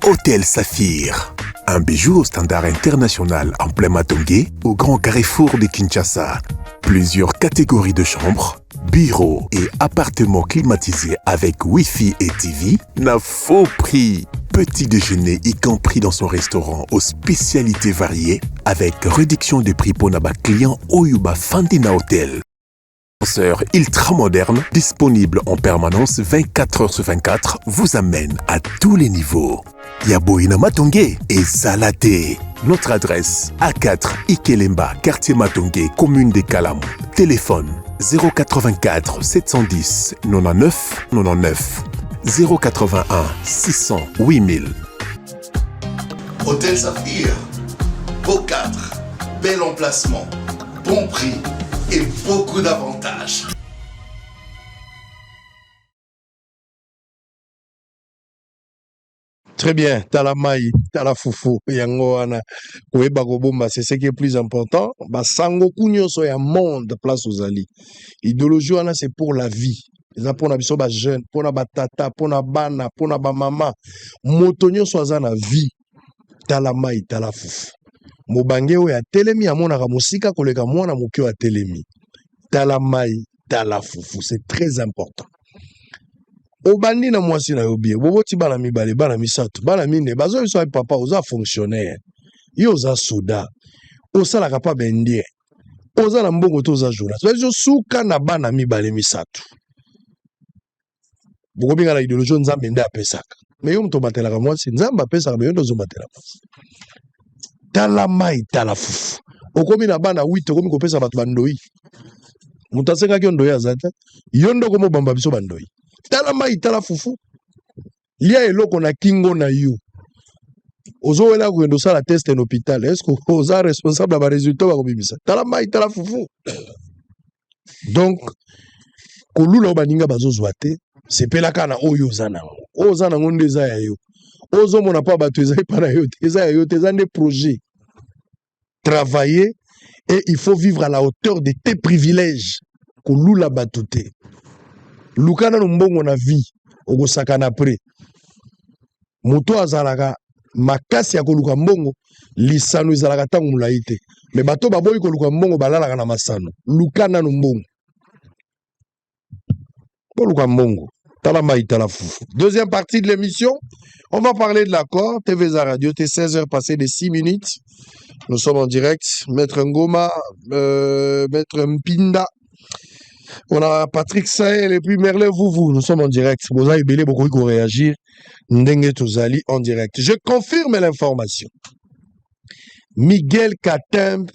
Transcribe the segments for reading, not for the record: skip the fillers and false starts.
Hôtel Saphir. Un bijou au standard international en plein Matongé, au grand carrefour de Kinshasa. Plusieurs catégories de chambres, bureaux et appartements climatisés avec Wi-Fi et TV n'a faux prix. Petit déjeuner y compris dans son restaurant aux spécialités variées avec réduction de prix pour naba client Oyuba Fandina Hotel. Ascenseur ultra moderne, disponible en permanence 24 heures sur 24, vous amène à tous les niveaux. Yaboina Matongé et Zalaté. Notre adresse A4 Ikelemba, quartier Matongé, commune des Kalam. Téléphone 084 710 99 99 081 600 8000. Hôtel Saphir, beau cadre, bel emplacement, bon prix et beaucoup d'avantages. Très bien, t'as maï, t'as foufou, yango wana, koeba kobomba, c'est ce qui est plus important. Ba sango kunyo so ya monde place aux ali. Idéologie wana c'est pour la vie. Eza pour na biso ba jeune, pour na ba tata, pour na bana, pour na ba mama. Motonyo so aza na vie. Tala maï, tala foufou. Mobange o ya telemi amona ka musika koleka mwana mokyo ya telemi. Tala maï, tala foufou, c'est très important. Obandi na mwasi na yo bien boboti bana mibale bana misato bana mine bazo biso ay papa oza fonctionnaire yo oza soda osala ka pa bendie oza na mbongo to oza journaliste bazo suka na bana mibale misato bokobinga na idéologie nzambe nde apesaka mais yo mto batelaka mwasi nzambe apesaka mais yo ndozo batela mwasi tala mai tala fufu okomi na bana 8 okomi kopesa bato bandoi mutasenga kyo ndoi azata yo ndoko mo bamba biso bandoi tala mai tala fufu lia eloko na kingo na yo ozo wela ko ndo sala test en hôpital est-ce que oza responsable ba résultat ba kobimisa tala mai tala fufu donc kolula obaninga bazozwa te sepelaka na oyo ozana ngonde eza ya yo ozo mona pa bato eza pa na yo te eza ya yo te eza des projets travailler et il faut vivre à la hauteur de tes privilèges kolula bato te lukana no mbongo na vie okosakana après moto azalaka makasi ya koluka mbongo lisano ezalaka tango mulai te mais bato baboyi koluka mbongo balalaka na masano lukana no mbongo koluka mbongo tala mai tala fufu. Deuxième partie de l'émission, on va parler de l'accord TVZ Radio. T'es 16h passé de 6 minutes. Nous sommes en direct. Maître Ngoma, Maître Mpinda. On a Patrick Sahel et puis Merlin Vouvou. Nous sommes en direct. Vous avez belé beaucoup qui réagir. Ndenge Tozali en direct. Je confirme l'information. Miguel Katembe.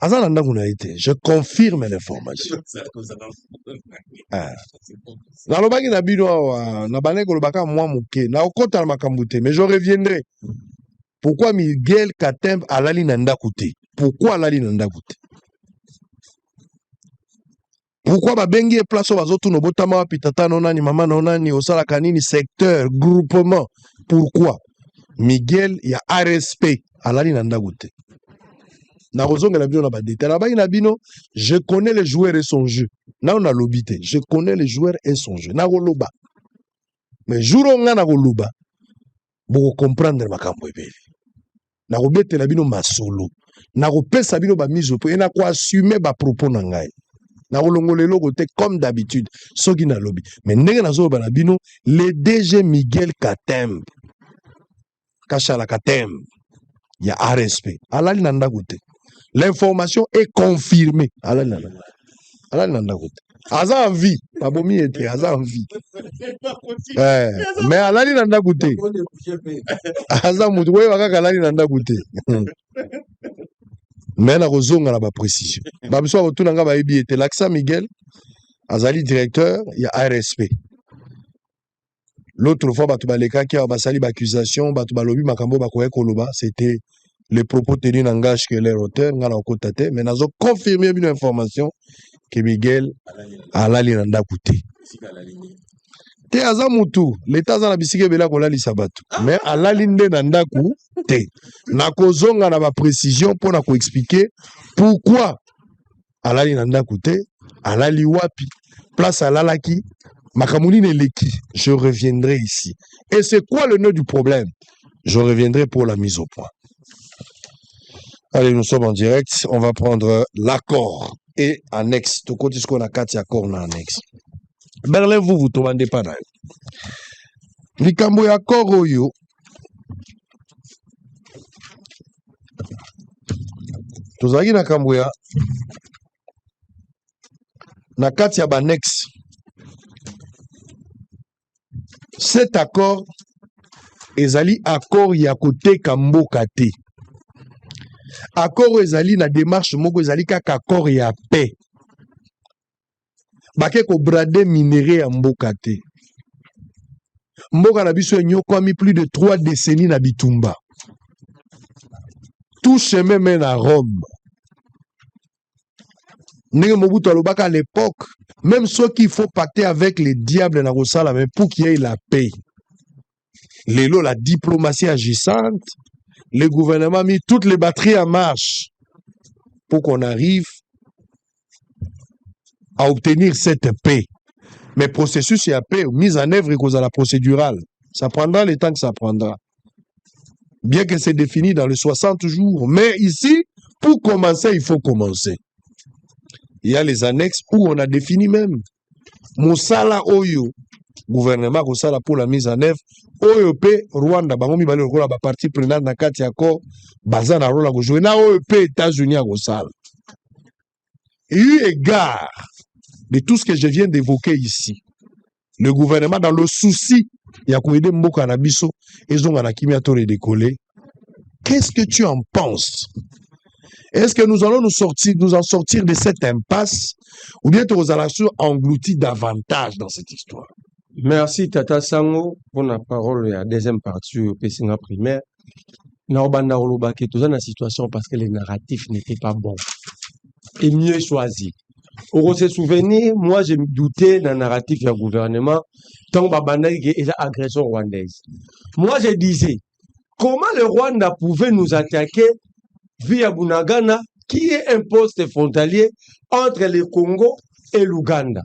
Je confirme l'information. Nalobaki na bino na baneko lobaka mwa muke na okota na makambo te mais je reviendrai. Pourquoi Miguel Katembe alali na ndako te? Pourquoi alali na ndako te? Pourquoi babengi e place bazotu no botama wapi tata no nani mama no nani osala kanini secteur groupement? Pourquoi Miguel ya RSP alali na ndako te? Na rozonga la bino na badete la na bino je connais les joueurs et son jeu na on a lobité je connais les joueurs et son jeu na loba mais jour nga na loba boko comprendre makambo ebele na robete la bino masolo na pesa bino ba mise au point na ko assumer ba propos na ngai na longolelo côté comme d'habitude soki na lobby mais ndenge na zo ba na bino le DG Miguel Katembe Kashala Katembe ya RSP alali na ndako te. L'information est confirmée. Aza en vie. Pabomi était Aza en vie. Mais alali nanda goûté. Aza moutoué waka alali nanda goûté. Mais la rozonga la ba précision. Babso retourna nga ba ebi était Laxa Miguel Azali directeur, il y a RSP. L'autre fois batu baleka qui a basali accusation, batu balobi makambo bakoye koloba, c'était les propos tenus n'engagent que les auteurs, n'a pas mais nous avons confirmé une information que Miguel a la ligne d'Akouté. Te azamutu, l'État a la bisike bela kola li sabatu. Mais à la ligne d'Andakou, te. Na kozonga na ba précision pour na ko expliquer pourquoi à la ligne d'Akouté, à la liwapi, place à la laki, Makamouni Neleki, je reviendrai ici. Et c'est quoi le nœud du problème? Je reviendrai pour la mise au point. Allez, nous sommes en direct. On va prendre l'accord et annexe. Tout côté ce qu'on a 4 accords en annexe. Berlin, vous ne demandez pas d'ailleurs. Likambo ya accord oyo. Tozaki na kambo ya na kati ya banexe. Cet accord ezali accord ya koteka mboka te. Accord ezali na démarche moko ezali kaka accord ya paix. Bake ko brade minéré ya mboka te. Mboka na biso enyokwami plus de 3 décennies na bitumba. Tout chemin mène à Rome. Ndenge Mobutu alobaka à l'époque, même ceux qui faut pacter avec les diables na kosala, mais pour qu'il y ait la paix. Lelo, la diplomatie agissante, le gouvernement a mis toutes les batteries en marche pour qu'on arrive à obtenir cette paix. Mais processus et paix, mise en œuvre et la procédurale, ça prendra le temps que ça prendra. Bien que c'est défini dans les 60 jours. Mais ici, pour commencer, il faut commencer. Il y a les annexes où on a défini même. Moussala Oyo, gouvernement Moussala pour la mise en œuvre. OEP, Rwanda, Bangomi Bale Rola, partie prenante dans 4 accords, Bazana Rola, jouer na OEP, États-Unis à Moussala. Et eu égard de tout ce que je viens d'évoquer ici, le gouvernement, dans le souci, il y a Kouide Mboka Nabiso, ils ont un Kimia Tore décollé. Qu'est-ce que tu en penses? Est-ce que nous allons nous en sortir de cette impasse ou bien nous allons engloutir davantage dans cette histoire? Merci Tata Sango pour la parole et la deuxième partie au Pessinga primaire. Naobanda Oloba qui est dans la situation parce que les narratifs n'étaient pas bons et mieux choisis. Au se souvenir, moi j'ai douté d'un narratif du gouvernement tant Babanda est l'agression rwandaise. Moi je disais, comment le Rwanda pouvait nous attaquer via Bunagana, qui est un poste frontalier entre le Congo et l'Ouganda?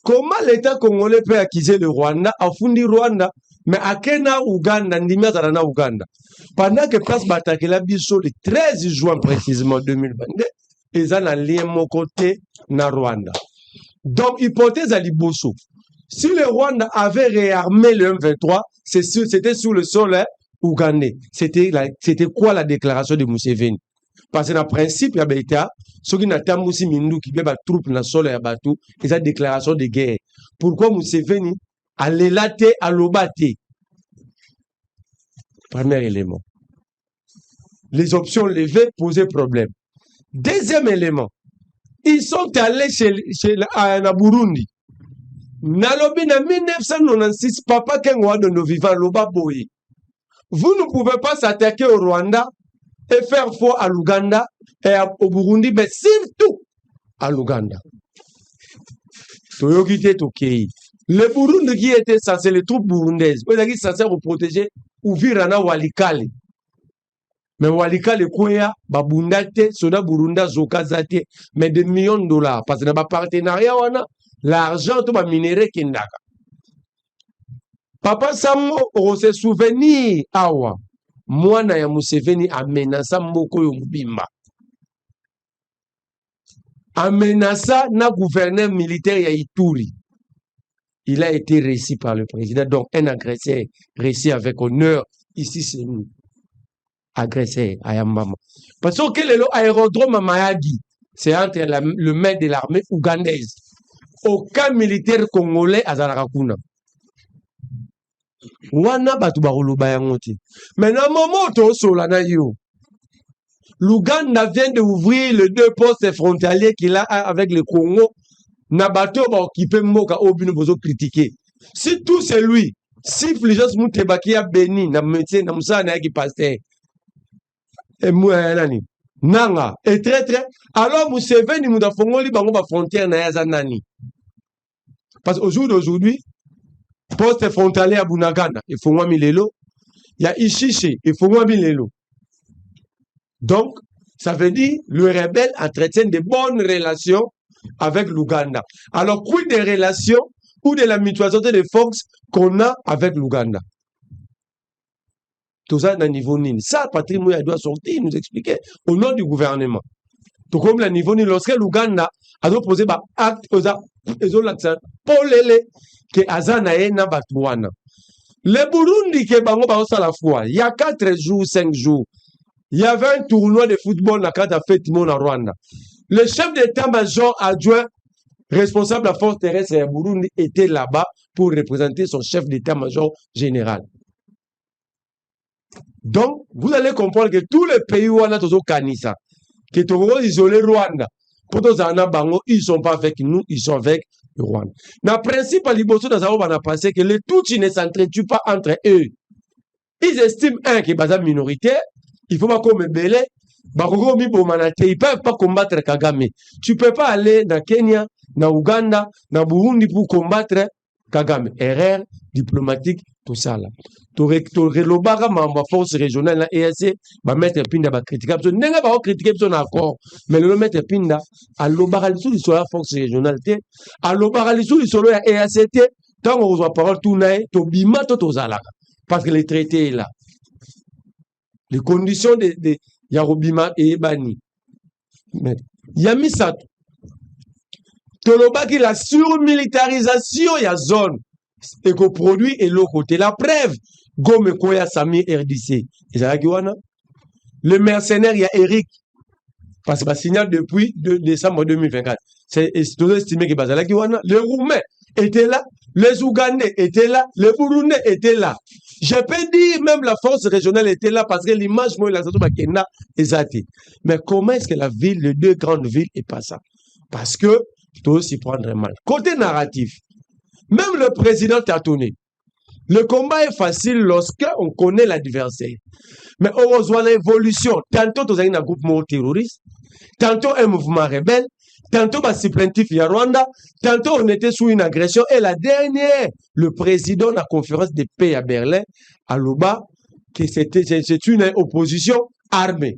Comment l'État congolais peut accuser le Rwanda, a fondé Rwanda, mais à Kenya, Ouganda, Ndimia Zarana, Ouganda? Pendant que place Batakela la biso le 13 juin précisément 2022, ils ont un lien mon côté na Rwanda. Donc, hypothèse à Liboso. Si le Rwanda avait réarmé le M23, c'était sur le sol ougandais. C'était quoi la déclaration de Museveni? Parce que dans le principe, il y a des États, ceux qui n'ont pas Mindu qui ont des troupes dans le sol et Batou, ils ont une déclaration de guerre. Pourquoi Museveni a l'élaté à l'obate? Premier élément. Les options levées posaient problème. Deuxième élément. Ils sont allés chez la Burundi. Nalobi na 1996, Papa Kengwa de nos vivants, Loba Boye. Vous ne pouvez pas s'attaquer au Rwanda et faire faux à l'Ouganda et au Burundi, mais surtout à l'Ouganda. Le Burundi qui était censé, les troupes burundaises, ils étaient censés protéger Uvirana Walikale. Mais Walikale Kouya, Babundate, Soda Burunda, Zokazate, mais des millions de dollars. Parce que dans le partenariat, l'argent, tout va minérer Kindaka. Papa Samo, on se souvenir, awa, moi na ya Museveni amenasa mboko yo mbimba. Amenasa na gouverneur militaire ya Ituri. Il a été réussi par le président, donc un agresseur réussi avec honneur. Ici, c'est nous. Agresseur à Yambama. Parce que l'aérodrome à Mayagi, c'est entre le maître de l'armée ougandaise. Aucun militaire congolais à Zarakuna. Wana batu baruluba yangote. Mais dans le moment où solana yo, l'Ouganda vient d'ouvrir les 2 postes frontaliers qu'il a avec le Congo. Nabato va occuper Moka Obino Bozo critiquer. Si tout c'est lui, si Flijos Moutebaki a béni, na médecin, na moussa na qui pasteur. Et moi, nani. Nanga. Et très. Alors, Museveni mouda fongoli bango ba frontière na yaza nani. Parce qu'au jour d'aujourd'hui, poste frontalier à Bunagana, il faut moi milelo. Il y a Ishiche, il faut moi milelo. Donc, ça veut dire, le rebelle entretient de bonnes relations avec l'Ouganda. Alors, quid des relations ou de la mutualisation des forces qu'on a avec l'Ouganda? Tout ça, dans niveau NIN. Ça, Patrick Mouya doit sortir, nous expliquer au nom du gouvernement. Tout comme le niveau NIN, lorsque l'Ouganda a posé un acte aux l'accent pour les que Azanae na Batouana. Le Burundi qui est à la fois, il y a 4 jours, 5 jours, il y avait un tournoi de football dans le fait Timon en Rwanda. Le chef d'état-major adjoint responsable de la force terrestre de Burundi était là-bas pour représenter son chef d'état-major général. Donc, vous allez comprendre que tous les pays où on a toujours Kanisa, qui sont isolés Rwanda, ils ne sont pas avec nous, ils sont avec le Rwanda. Dans le principe, à Liboso, on a pensé que les Tutsis ne s'entretuent pas entre eux. Ils estiment, qui est minoritaire, il faut pas qu'on me bélé, ils ne peuvent pas combattre Kagame. Tu ne peux pas aller dans Kenya, dans Ouganda, dans Burundi pour combattre Kagame. Erreur diplomatique, tout ça là. Tu relobaga ma force régionale la EAC ba mettre pinda ba critiquer parce que nenga ba critiquer son accord mais le mettre pinda a lobaga li sur la force régionale té a lobaga li sur la EAC té tant on reçoit parole tout naé to bima to zalaka parce que les traités est là. Les conditions de Yarobima et Bani. Yami Sato. Tolobaki la surmilitarisation ya zone éco-produit et l'autre côté. La preuve, Gome Koya Sami RDC. Le mercenaire, il y a Eric. Parce que signal depuis décembre 2024. C'est estimé que les Roumains étaient là, les Ougandais étaient là, les Burundais étaient là. Je peux dire même la force régionale était là parce que l'image, moi, la Bakena est zati. Mais comment est-ce que la ville, les deux grandes villes, est pas ça? Parce que, tu dois s'y prendre mal. Côté narratif, même le président Tatoné, le combat est facile lorsqu'on connaît l'adversaire. Mais on reçoit l'évolution. Tantôt, on a un groupement terroriste, tantôt un mouvement rebelle, tantôt un supplétif à Rwanda, tantôt on était sous une agression. Et la dernière, le président de la conférence de paix à Berlin, à Loba, que c'est une opposition armée.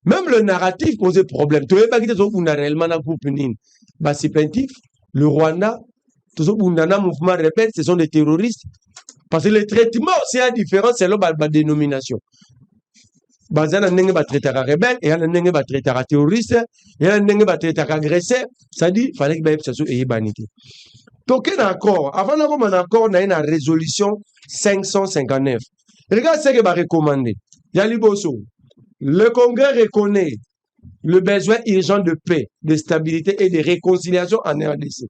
Même le narratif posait problème. Tu ne sais pas qui est réellement un groupe supplétif, le Rwanda, tout un mouvement rebelle, ce sont des terroristes. Parce que le traitement, c'est la différence selon la dénomination. Il y a un traiteur rebelle, il y a un traiteur terroriste, il y a un traiteur agresseur. Ça dit, il fallait que ça soit banité. Donc, un accord. Avant d'avoir un accord, on a une résolution 559. Regarde ce qu'il va recommander. Il y a Liboso. Le Congrès reconnaît le besoin urgent de paix, de stabilité et de réconciliation en RDC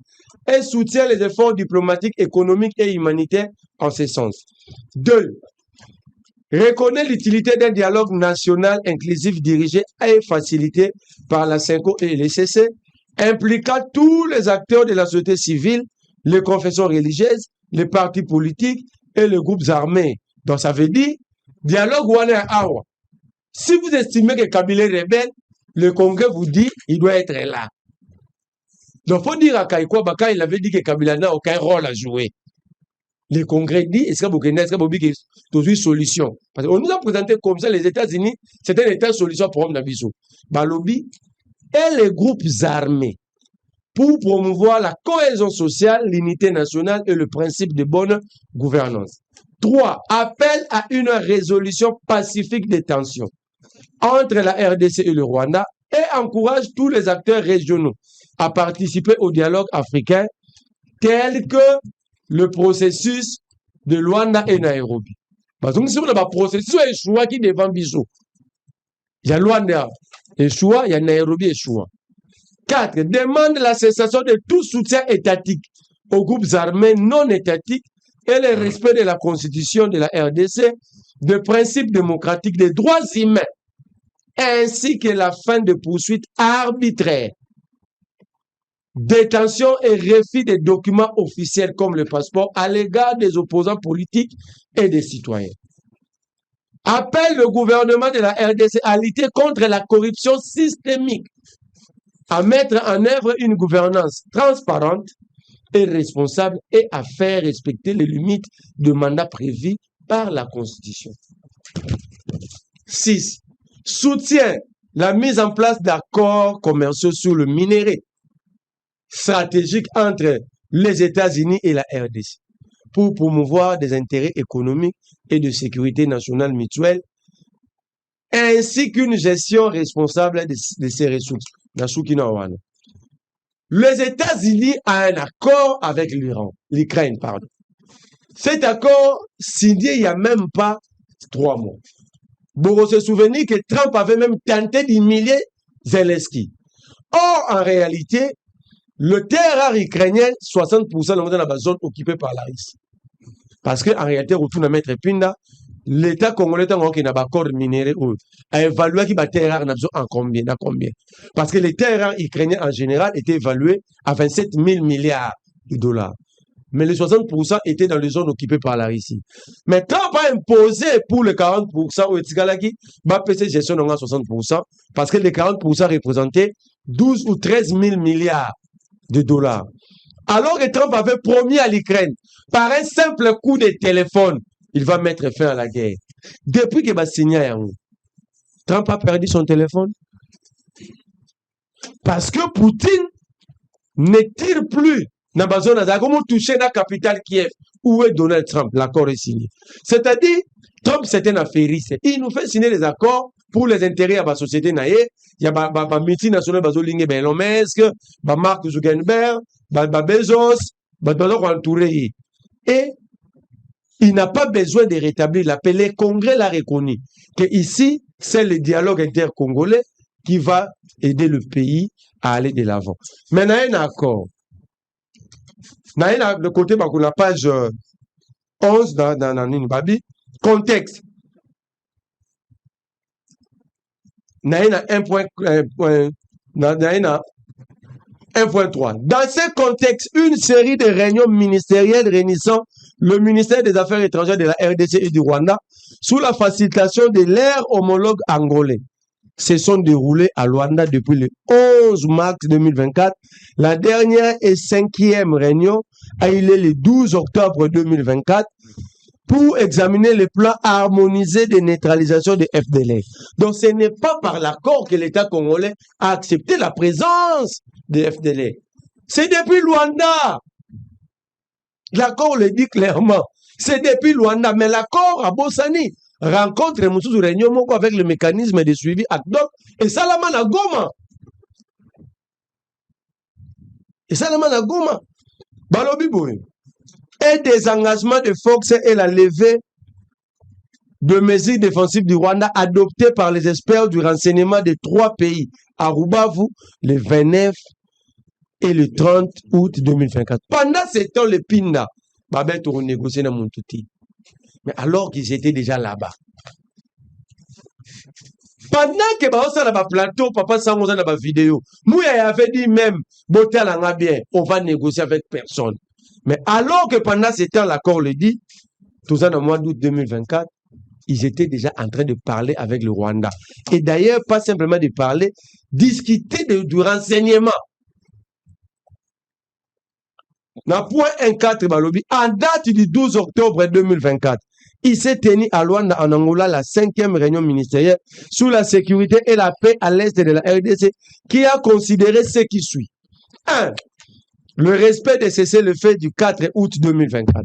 et soutient les efforts diplomatiques, économiques et humanitaires en ce sens. 2. Reconnaît l'utilité d'un dialogue national inclusif dirigé et facilité par la CENCO et l'ECC, impliquant tous les acteurs de la société civile, les confessions religieuses, les partis politiques et les groupes armés. Donc ça veut dire, dialogue Wana Awa. Si vous estimez que Kabila est rebelle, le Congrès vous dit qu'il doit être là. Donc, il faut dire à Kaikwa Baka, il avait dit que Kabila n'a aucun rôle à jouer. Le Congrès dit, est-ce que vous avez une solution? Parce qu'on nous a présenté comme ça, les États-Unis, c'était un État solution pour Nabiso. Balobi et les groupes armés pour promouvoir la cohésion sociale, l'unité nationale et le principe de bonne gouvernance. 3. Appel à une résolution pacifique des tensions entre la RDC et le Rwanda et encourage tous les acteurs régionaux à participer au dialogue africain tel que le processus de Luanda et Nairobi. Parce que si on a un processus échoua qui devant Bissau, il y a Luanda échoua, il y a Nairobi échoua. 4. Demande la cessation de tout soutien étatique aux groupes armés non étatiques et le respect de la constitution de la RDC, des principes démocratiques, des droits humains, ainsi que la fin de poursuites arbitraires, détention et refus des documents officiels comme le passeport à l'égard des opposants politiques et des citoyens. Appelle le gouvernement de la RDC à lutter contre la corruption systémique, à mettre en œuvre une gouvernance transparente et responsable et à faire respecter les limites de mandat prévues par la Constitution. 6. Soutient la mise en place d'accords commerciaux sur le minerai stratégique entre les États-Unis et la RDC pour promouvoir des intérêts économiques et de sécurité nationale mutuelle, ainsi qu'une gestion responsable de ces ressources. Les États-Unis ont un accord avec l'Ukraine, pardon. Cet accord signé il n'y a même pas 3 mois. Vous se souvenez que Trump avait même tenté d'humilier Zelensky. Or, en réalité, le terrain ukrainien, 60% de la zone occupée par la Russie. Parce qu'en réalité, retourne à mettre Pinda, l'État congolais qui n'a pas accord minéré, a évalué qu'il va terrain en combien, parce que les terrains ukrainiens en général étaient évalués à 27 000 milliards de dollars. Mais les 60% étaient dans les zones occupées par la Russie. Mais Trump a imposé pour les 40% au Etigalaki, va passer gestion de 60%, parce que les 40% représentaient 12 ou 13 000 milliards de dollars. Alors que Trump avait promis à l'Ukraine, par un simple coup de téléphone, il va mettre fin à la guerre. Depuis qu'il va signer à Trump a perdu son téléphone. Parce que Poutine ne tire plus dans la zone comment toucher la capitale Kiev. Où est Donald Trump? L'accord est signé. C'est-à-dire, Trump c'est un affairiste. Il nous fait signer des accords pour les intérêts de la société. Il y a des multinationales, des Elon Musk, des Mark Zuckerberg, des Bezos, des et il n'a pas besoin de rétablir l'appel. Le Congrès l'a reconnu que ici, c'est le dialogue intercongolais qui va aider le pays à aller de l'avant. Maintenant, il y a un accord. Le côté de la page 11 dans Ninbabi, contexte. Il y a 1.3. Dans ce contexte, une série de réunions ministérielles réunissant le ministère des Affaires étrangères de la RDC et du Rwanda sous la facilitation de leurs homologues angolais se sont déroulées à Luanda depuis le 11 mars 2024. La dernière et 5e réunion a eu lieu le 12 octobre 2024 pour examiner le plan harmonisé de neutralisation des FDLR. Donc ce n'est pas par l'accord que l'État congolais a accepté la présence des FDLR. C'est depuis Luanda. L'accord le dit clairement. C'est depuis Luanda. Mais l'accord à Bossani rencontre Moussou Réunion avec le mécanisme de suivi ACDOC et Salaman à Goma. Balobi Boy. Et des engagements de force et la levée de mesures défensives du Rwanda adoptées par les experts du renseignement de 3 pays, à Rubavu, le 29 et le 30 août 2024. Pendant ce temps, le Pinda, Babel a négocié dans Montouti. Mais alors qu'ils étaient déjà là-bas. Pendant que on a un plateau, papa Sango dans la vidéo, Mouya avait dit même, Botel en a bien, on va négocier avec personne. Mais alors que pendant ce temps, l'accord le dit, tout ça dans le mois d'août 2024, ils étaient déjà en train de parler avec le Rwanda. Et d'ailleurs, pas simplement de parler, discuter du renseignement. Dans point 1.4 Balobi, en date du 12 octobre 2024, il s'est tenu à Luanda, en Angola, la 5e réunion ministérielle sur la sécurité et la paix à l'est de la RDC, qui a considéré ce qui suit. 1. Le respect des cessez-le-feu du 4 août 2024.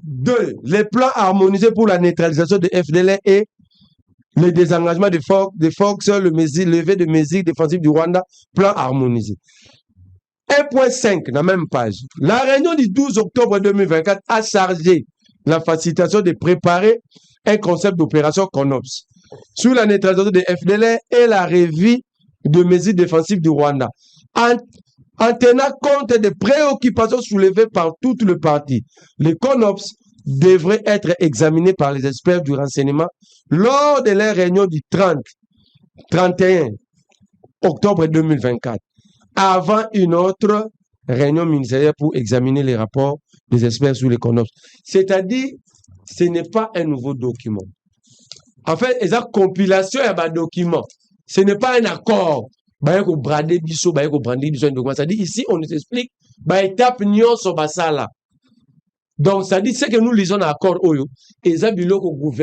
2. Les plans harmonisés pour la neutralisation des FDLR et le désengagement des forces, le levé de mesures défensives du Rwanda, plan harmonisé. 1.5, dans la même page. La réunion du 12 octobre 2024 a chargé la facilitation de préparer un concept d'opération CONOPS sur la neutralisation des FDLR et la revue de mesures défensives du Rwanda, en tenant compte des préoccupations soulevées par toutes les parties. Les CONOPS devraient être examinés par les experts du renseignement lors de la réunion du 31 octobre 2024, avant une autre réunion ministérielle pour examiner les rapports des experts sur les CONOPS. C'est-à-dire, ce n'est pas un nouveau document. En fait, il y a une compilation et un document. Ce n'est pas un accord. C'est-à-dire, ici, on nous explique, étape nion sur basala. Donc, ça dit, c'est que nous lisons l'accord Oyo. Et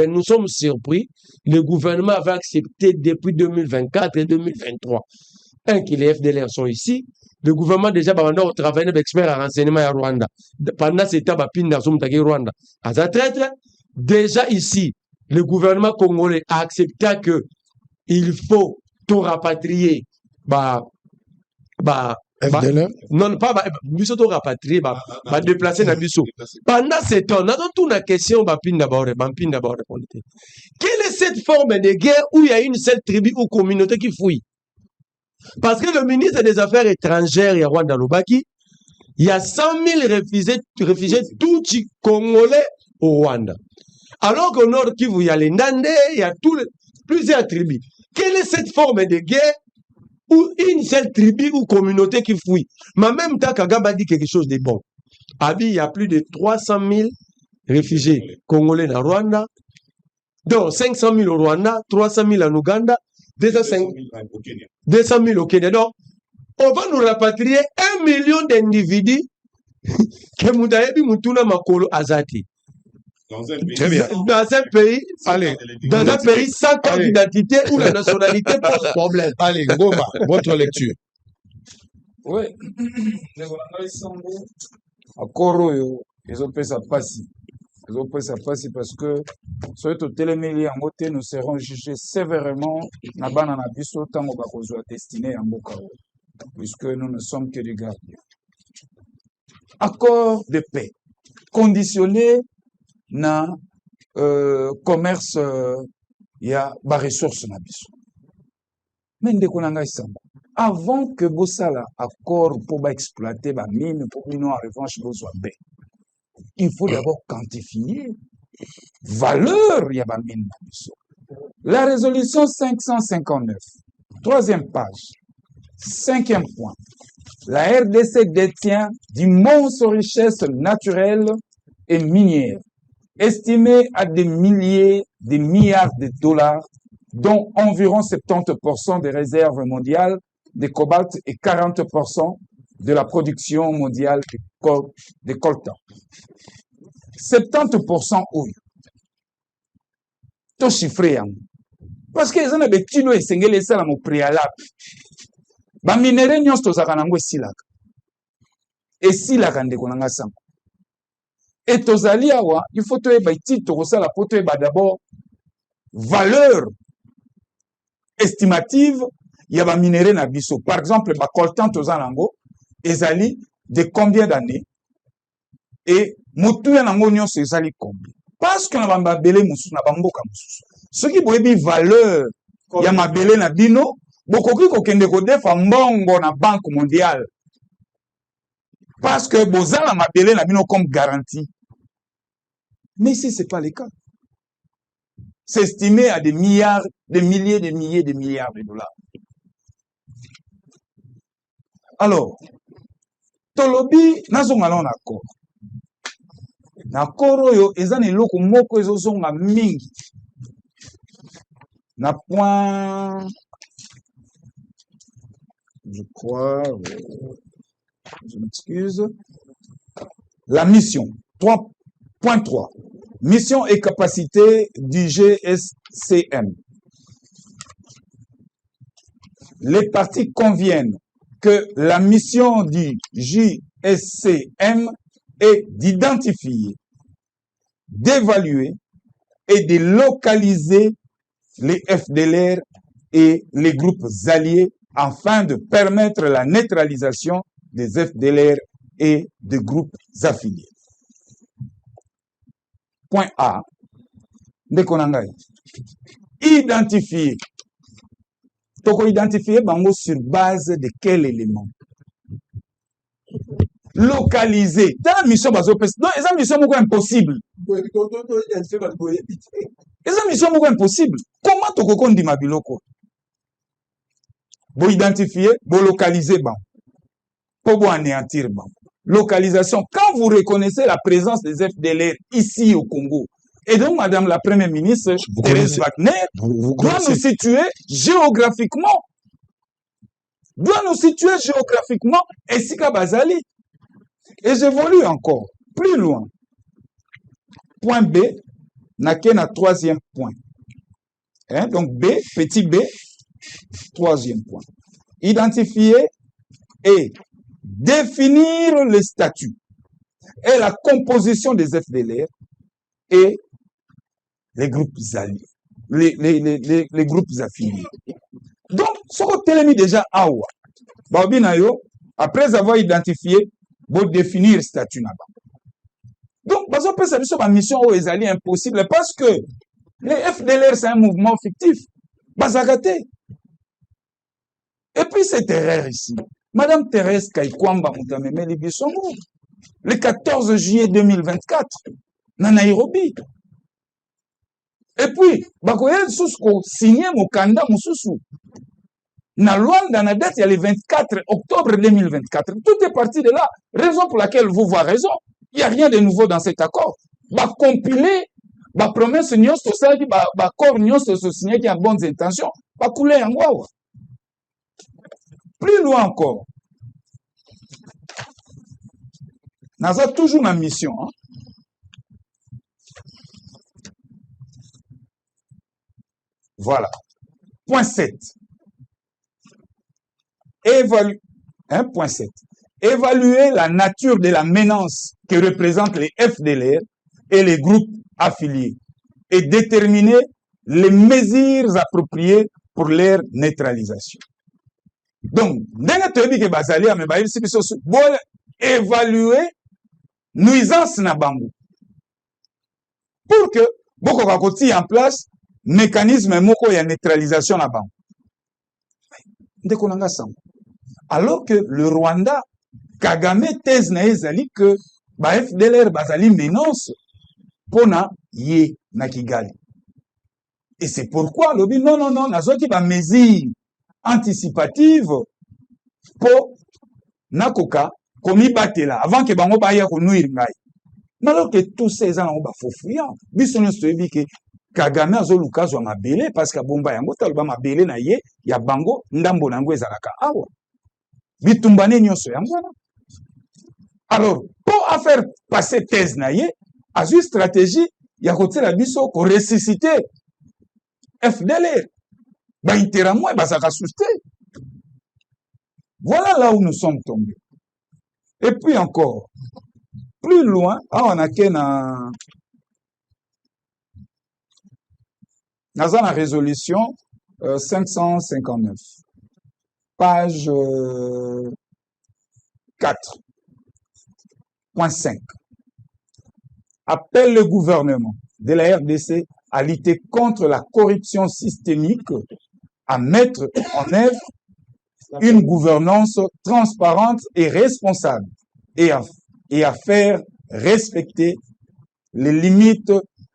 nous sommes surpris. Le gouvernement avait accepté depuis 2024 et 2023. Que les FDLR sont ici. Le gouvernement déjà au travail avec experts en renseignement à Rwanda. Pendant cet temps, Rwanda. Déjà ici, le gouvernement congolais a accepté que il faut tout rapatrier. FDLR? Non, pas Bisso tout rapatrier, déplacer dans Bisso. Pendant ce temps, nous avons toute la question quelle est cette forme de guerre où il y a une seule tribu ou communauté qui fouille? Parce que le ministre des Affaires étrangères, il y a Rwanda Lobaki, il y a 100 000 réfugiés tout congolais au Rwanda. Alors qu'au nord Kivu, il y a les Ndandé, il y a plusieurs tribus. Quelle est cette forme de guerre où une seule tribu ou communauté qui fouille? Mais en même temps, Kagame dit quelque chose de bon. Abi, il y a plus de 300 000 réfugiés congolais dans Rwanda, donc 500 000 au Rwanda, 300 000 en Ouganda, 200 000 au Kenya. Donc, on va nous rapatrier 1 million d'individus que Moudayebi Moutouna Makolo Azati. Dans un pays, allez, dans un pays sans carte d'identité où la nationalité pose problème. Allez, Ngoma, votre lecture. Oui, Akoro, ils ont fait ça passer. Ils ont fait ça passer parce que sur le téléméli en beauté, nous serons jugés sévèrement na banana biso tango bakozwa destiné en boka, puisque nous ne sommes que des gardiens. Accord de paix conditionné na commerce ya ba ressources na biso. Mais ndeko na ngai sango, avant que bosala accord pour exploiter ba mine pour bino en revanche besoin paix, il faut d'abord quantifier valeur ya ba mine na biso. La résolution 559, troisième page, cinquième point. La RDC détient d'immenses richesses naturelles et minières, estimées à des milliers, des milliards de dollars, dont environ 70% des réserves mondiales de cobalt et 40% de la production mondiale de coltan. 70% oui. Tout chiffré. Parce que les gens ont des kilos et sengeli ça mon préalable. Ba minéraux nyos to zakanango silaka. Et silaka ndeko nanga sango. Et tozali awa, il faut to eba titre ko sala poto eba d'abord valeur estimative ya ba minéraux na biso. Par exemple, ba coltan tozanango ezali de combien d'années et motu ya nango nyos ezali combien. Parce que na ba mabele mususu na bamboka mususu. Ce qui boyebi valeur ya mabele na bino bokoki kokende kodefa mbongo na Banque mondiale. Parce que bozala mabele na bino comme garantie. Mais ici, ce n'est pas le cas. C'est estimé à des milliards, des milliers, des milliers, des milliards de dollars. Alors, tolobi, nazonga na accord. Na accord oyo, ezana eloko moko ezozonga mingi. Na point, je crois, je m'excuse. La mission, 3.3. Mission et capacité du GSCM. Les parties conviennent que la mission du GSCM est d'identifier, d'évaluer et de localiser les FDLR et les groupes alliés afin de permettre la neutralisation des FDLR et des groupes affiliés. Point A. Identifier. Toko identifier bango sur base de quel élément? Localiser. Ta mission bazo pes. Non, esa mission moko impossible. Esa mission moko impossible. Comment toko kondima biloko? Bo identifier, bo localiser ban. Pour bo anéantir ban. Localisation. Quand vous reconnaissez la présence des FDLR ici au Congo, et donc Madame la Première ministre, Thérèse Wagner, doit nous situer géographiquement. Et Sika Bazali. Et j'évolue encore, plus loin. point B, n'a qu'un troisième point. Hein? Donc B, petit b, troisième point. Identifier et définir les statuts et la composition des FDLR et les groupes alliés, les groupes affiliés. Donc, ce qu'on a mis déjà awa, après avoir identifié, vous définir le statut là-bas. Donc, on peut savoir que la mission aux alliés impossible parce que les FDLR, c'est un mouvement fictif. Bazagaté. Et puis, cette erreur ici. Madame Thérèse Kaikwamba Moutameme Libisongo, le 14 juillet 2024, na Nairobi. Et puis, bakoye susko signé Mokanda Moussoussou. Na Luanda, na date, il y a le 24 octobre 2024. Tout est parti de là. Raison pour laquelle vous voyez raison. Il n'y a rien de nouveau dans cet accord. Bah, compiler, bah, promesse, nous, société, bah, corps, nous, signé qui a bonnes intentions. Bah, couler en waouh. Plus loin encore. Nous avons toujours une mission. Hein? Voilà. Point 7. Point 7. Évaluer la nature de la menace que représentent les FDLR et les groupes affiliés et déterminer les mesures appropriées pour leur neutralisation. Donc, évaluer nuisance na bango pour que boko bakoti en place mécanisme moko ya neutralisation na bango. Ndekonanga sango. Alors que le Rwanda, Kagame thèse na ezali que ba FDLR bazali menace pona ye na Kigali. Et c'est pourquoi lobi non nazoki ba mesure anticipative pour nakoka komi batela avant que bango ba ya ko nuire ngai. Mais alors que tous ces gens ont ba fofouillant, biso nyo soyebi que Kagame azoluka zo mabele parce que bomba yango taloba mabele na ye ya bango ndambo nango ezalaka awa. Bitumbane nyonso yango. Alors, pour faire passer thèse na ye, a une stratégie ya kotela biso ko ressusciter FDLR. Ba interamo ba saka susté. Voilà là où nous sommes tombés. Et puis encore, plus loin, on a qu'un dans la résolution 559, page 4.5, appelle le gouvernement de la RDC à lutter contre la corruption systémique, à mettre en œuvre une gouvernance transparente et responsable et à faire respecter les limites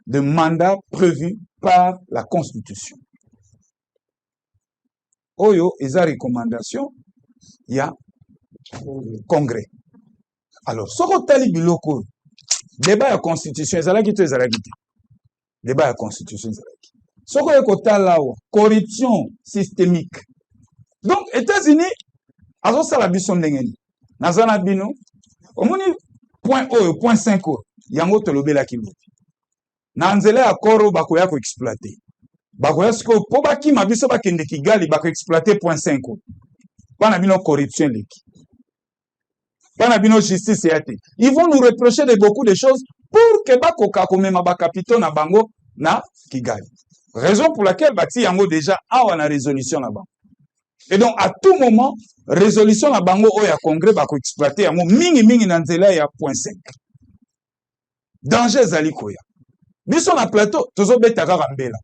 de mandat prévues par la Constitution. Oyo, esa recommandation, il y a Congrès. Alors, ce qu'on tali biloko, débat à Constitution, ezalaki to ezalaki te. Débat à Constitution, ezalaki. Ce qu'on ekotala wa, corruption systémique. Donc, États-Unis, azo sala biso ndengeni. Nazana bino, omoni point oyo, point 5 oyo, yango tolobela kilobi. Na nzela ya koro bakoya ko exploiter. Bakoya siko po bakima biso bakende Kigali bako exploiter point 5. Pana bino corruption leki. Pana bino justice yate. Ils vont nous reprocher de beaucoup de choses pour que bakoka komema ba capitaux na bango na Kigali. Raison pour laquelle bati yango déjà awa na résolution na bango. Et donc à tout moment résolution na bango oya congrès bako exploiter yango mingi na nzela ya point 5. Danger zali koya. Biso na plateau, tozo betaka rambela.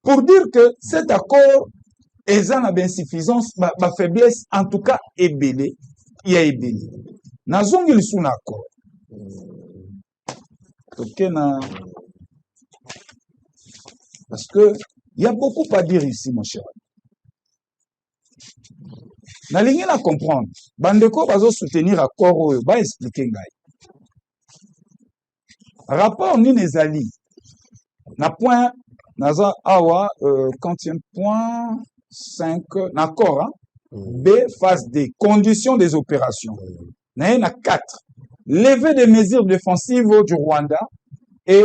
Pour dire que cet accord est en insuffisance, ma faiblesse, en tout cas, est belé. Il y a belé. Nazongi le sous accord. Parce que il y a beaucoup à dire ici, mon cher. Na lingi na comprendre. Bandeko bazo soutenir accord, ba expliquer ngai. Rapport ni nezali na point naza awa quantième point 5 d'accord hein? B phase D conditions des opérations na 4 lever des mesures défensives du Rwanda et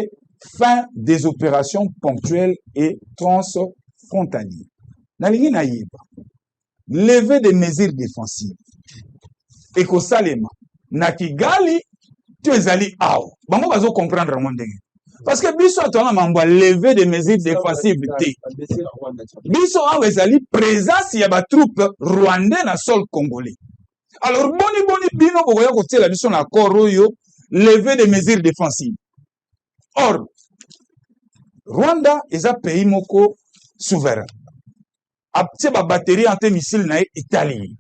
fin des opérations ponctuelles et transfrontalières. Nalingi naïba. Lever des mesures défensives. Et que Salema, na Kigali, tu es allé aou. Bango bazo comprendre mon ndenge. Parce que biso atona mamba lever des mesures défensives. Biso aou ezali présence ya ba troupe rwandais na sol congolais. Alors boni bino bokoya kotiela biso na accord oyo lever des mesures défensives. Or Rwanda est un pays moko souverain. Apte ba batterie anti-missile na Italie.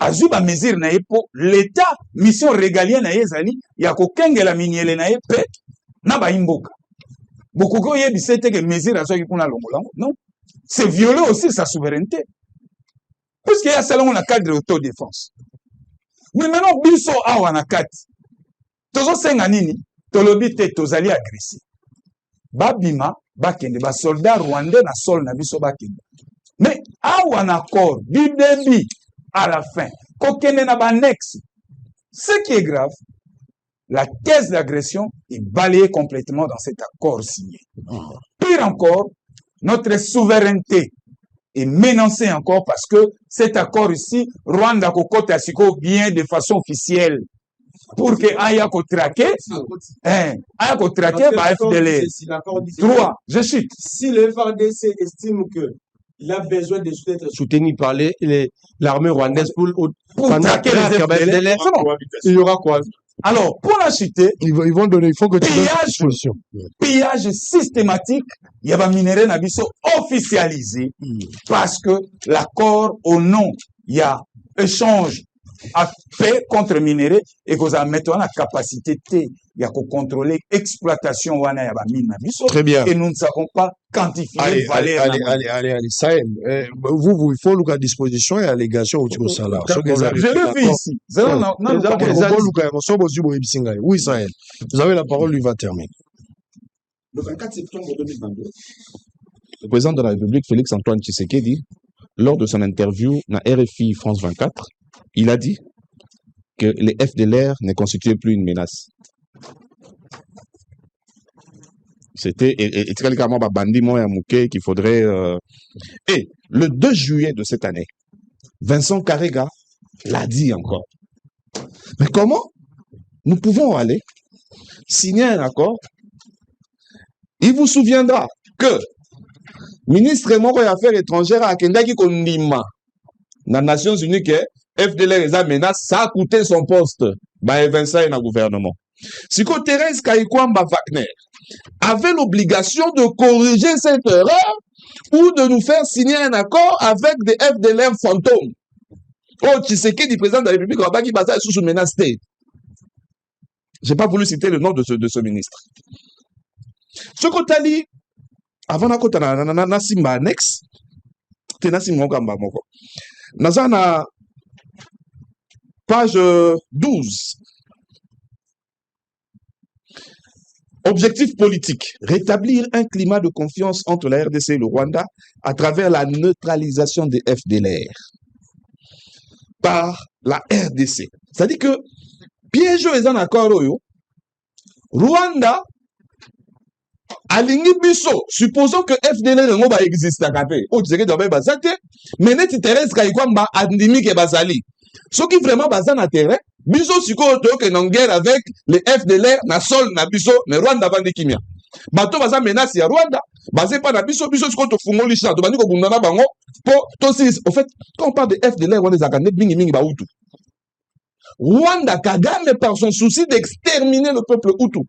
Azu ba mesure na po l'état mission régalienne na ezali ya ko kengela miniele na pe na ba imboka. Beaucoup ko yebi c'était que mesure azo ki kuna longolango. Non. C'est violer aussi sa souveraineté. Puisqu'il y a seulement un cadre d'autodéfense. Mais maintenant biso awa na kati. Tozo senga nini? Tolobi te tozali agressé. Babima bakende ba soldats rwandais na sol na biso bakende. Mais awa na accord du début à la fin kokende na bannexe. Ce qui est grave, la thèse d'agression est balayée complètement dans cet accord signé. Pire encore, notre souveraineté est menacée encore parce que cet accord ici, Rwanda kokota siko bien de façon officielle. Pour que aya ko traquer, aya ko traquer ba FDLR. 3, je cite. Si le FARDC estime que il a besoin d'être soutenu par l'armée rwandaise pour traquer les FDLR, il y aura quoi? Alors, pour la citer, Ils vont donner, il faut que tu donnes pillage, solution. pillage systématique, il y a un minerai nabiso officialisé parce que l'accord au nom, il y a échange à paix contre minerai et que ça met la capacité il y a qu'on contrôler l'exploitation wana ya ba mine nabiso. Très bien. Et nous ne savons pas quantifier Allez, valeur. allez, Sahel. Vous, il faut nous à disposition et allégation au salaire. Je le fais ici. Oui, Sahel. Vous avez la parole, lui va terminer. Le 24 septembre 2022, le président de la République, Félix-Antoine Tshisekedi, lors de son interview dans RFI France 24, il a dit que les FDLR ne constituaient plus une menace. C'était carrément bandit moi mouké qu'il faudrait. Et le 2 juillet de cette année, Vincent Karega l'a dit encore. Mais comment nous pouvons aller signer un accord? Il vous souviendra que ministre moko ya affaires étrangères a kendaki kondima na Nations Unies que FDLR est une menace, ça a coûté son poste. Bah, Vincent et le gouvernement. Si que Thérèse Kayikwamba Wagner avait l'obligation de corriger cette erreur ou de nous faire signer un accord avec des FDLR fantômes. Oh, Tshisekedi, président de la République, qui basa sous menace. J'ai pas voulu citer le nom de ce ministre. Ce Kotali, avant na simba annexe, tena simba mokamba moko. Nazana page 12. Objectif politique, rétablir un climat de confiance entre la RDC et le Rwanda à travers la neutralisation des FDLR par la RDC. C'est-à-dire que, piège est un accord, Rwanda, alingi biso, supposons que FDLR va exister à Capé. Oh, tu sais que tu as basate, mais net Thérèse Kayikwamba andimi ke basali. Ce qui vraiment basé na terrain, biso siko to en guerre avec les FDLR na sol na biso, mais Rwanda bandi kimia. Bato baza menace ya Rwanda, basé pas na biso siko to fungoli cha to bandi ko bundana bango po to si au fait quand on parle de FDLR on les a gagné bingi mingi ba Hutu. Rwanda Kagame par son souci d'exterminer le peuple Hutu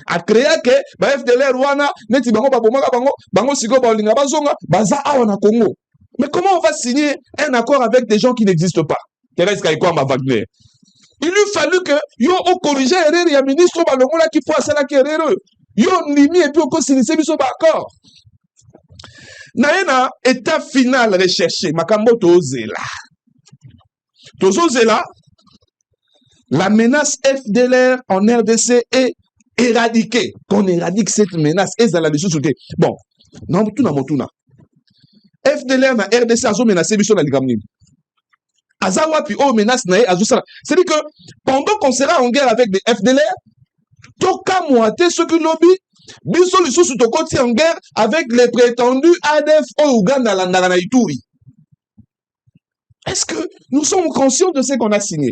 a créé que ba FDLR Rwanda neti bango ba bomaka bango siko ba linga bazonga baza awa na Congo. Mais comment on va signer un accord avec des gens qui n'existent pas? Thérèse Kayikwamba Wagner. Il lui fallu que yo o corrigé erreur, il y a ministre balongola qui faut ça qui erreur. Yo nimi et puis on continue biso ba accord. Na état final recherché makambo tozela. Tozela la menace FDLR en RDC est éradiquée. Qu'on éradique cette menace et ça la société. Bon, non tout na motuna. FDLR na RDC a menacé biso na likamni. Azawapi o menace na azusala. C'est-à-dire que pendant qu'on sera en guerre avec des FDLR, toka moite ce que lobby Biso lisusu tokoti en guerre avec les prétendus ADF au Ouganda na Ituri. Est-ce que nous sommes conscients de ce qu'on a signé?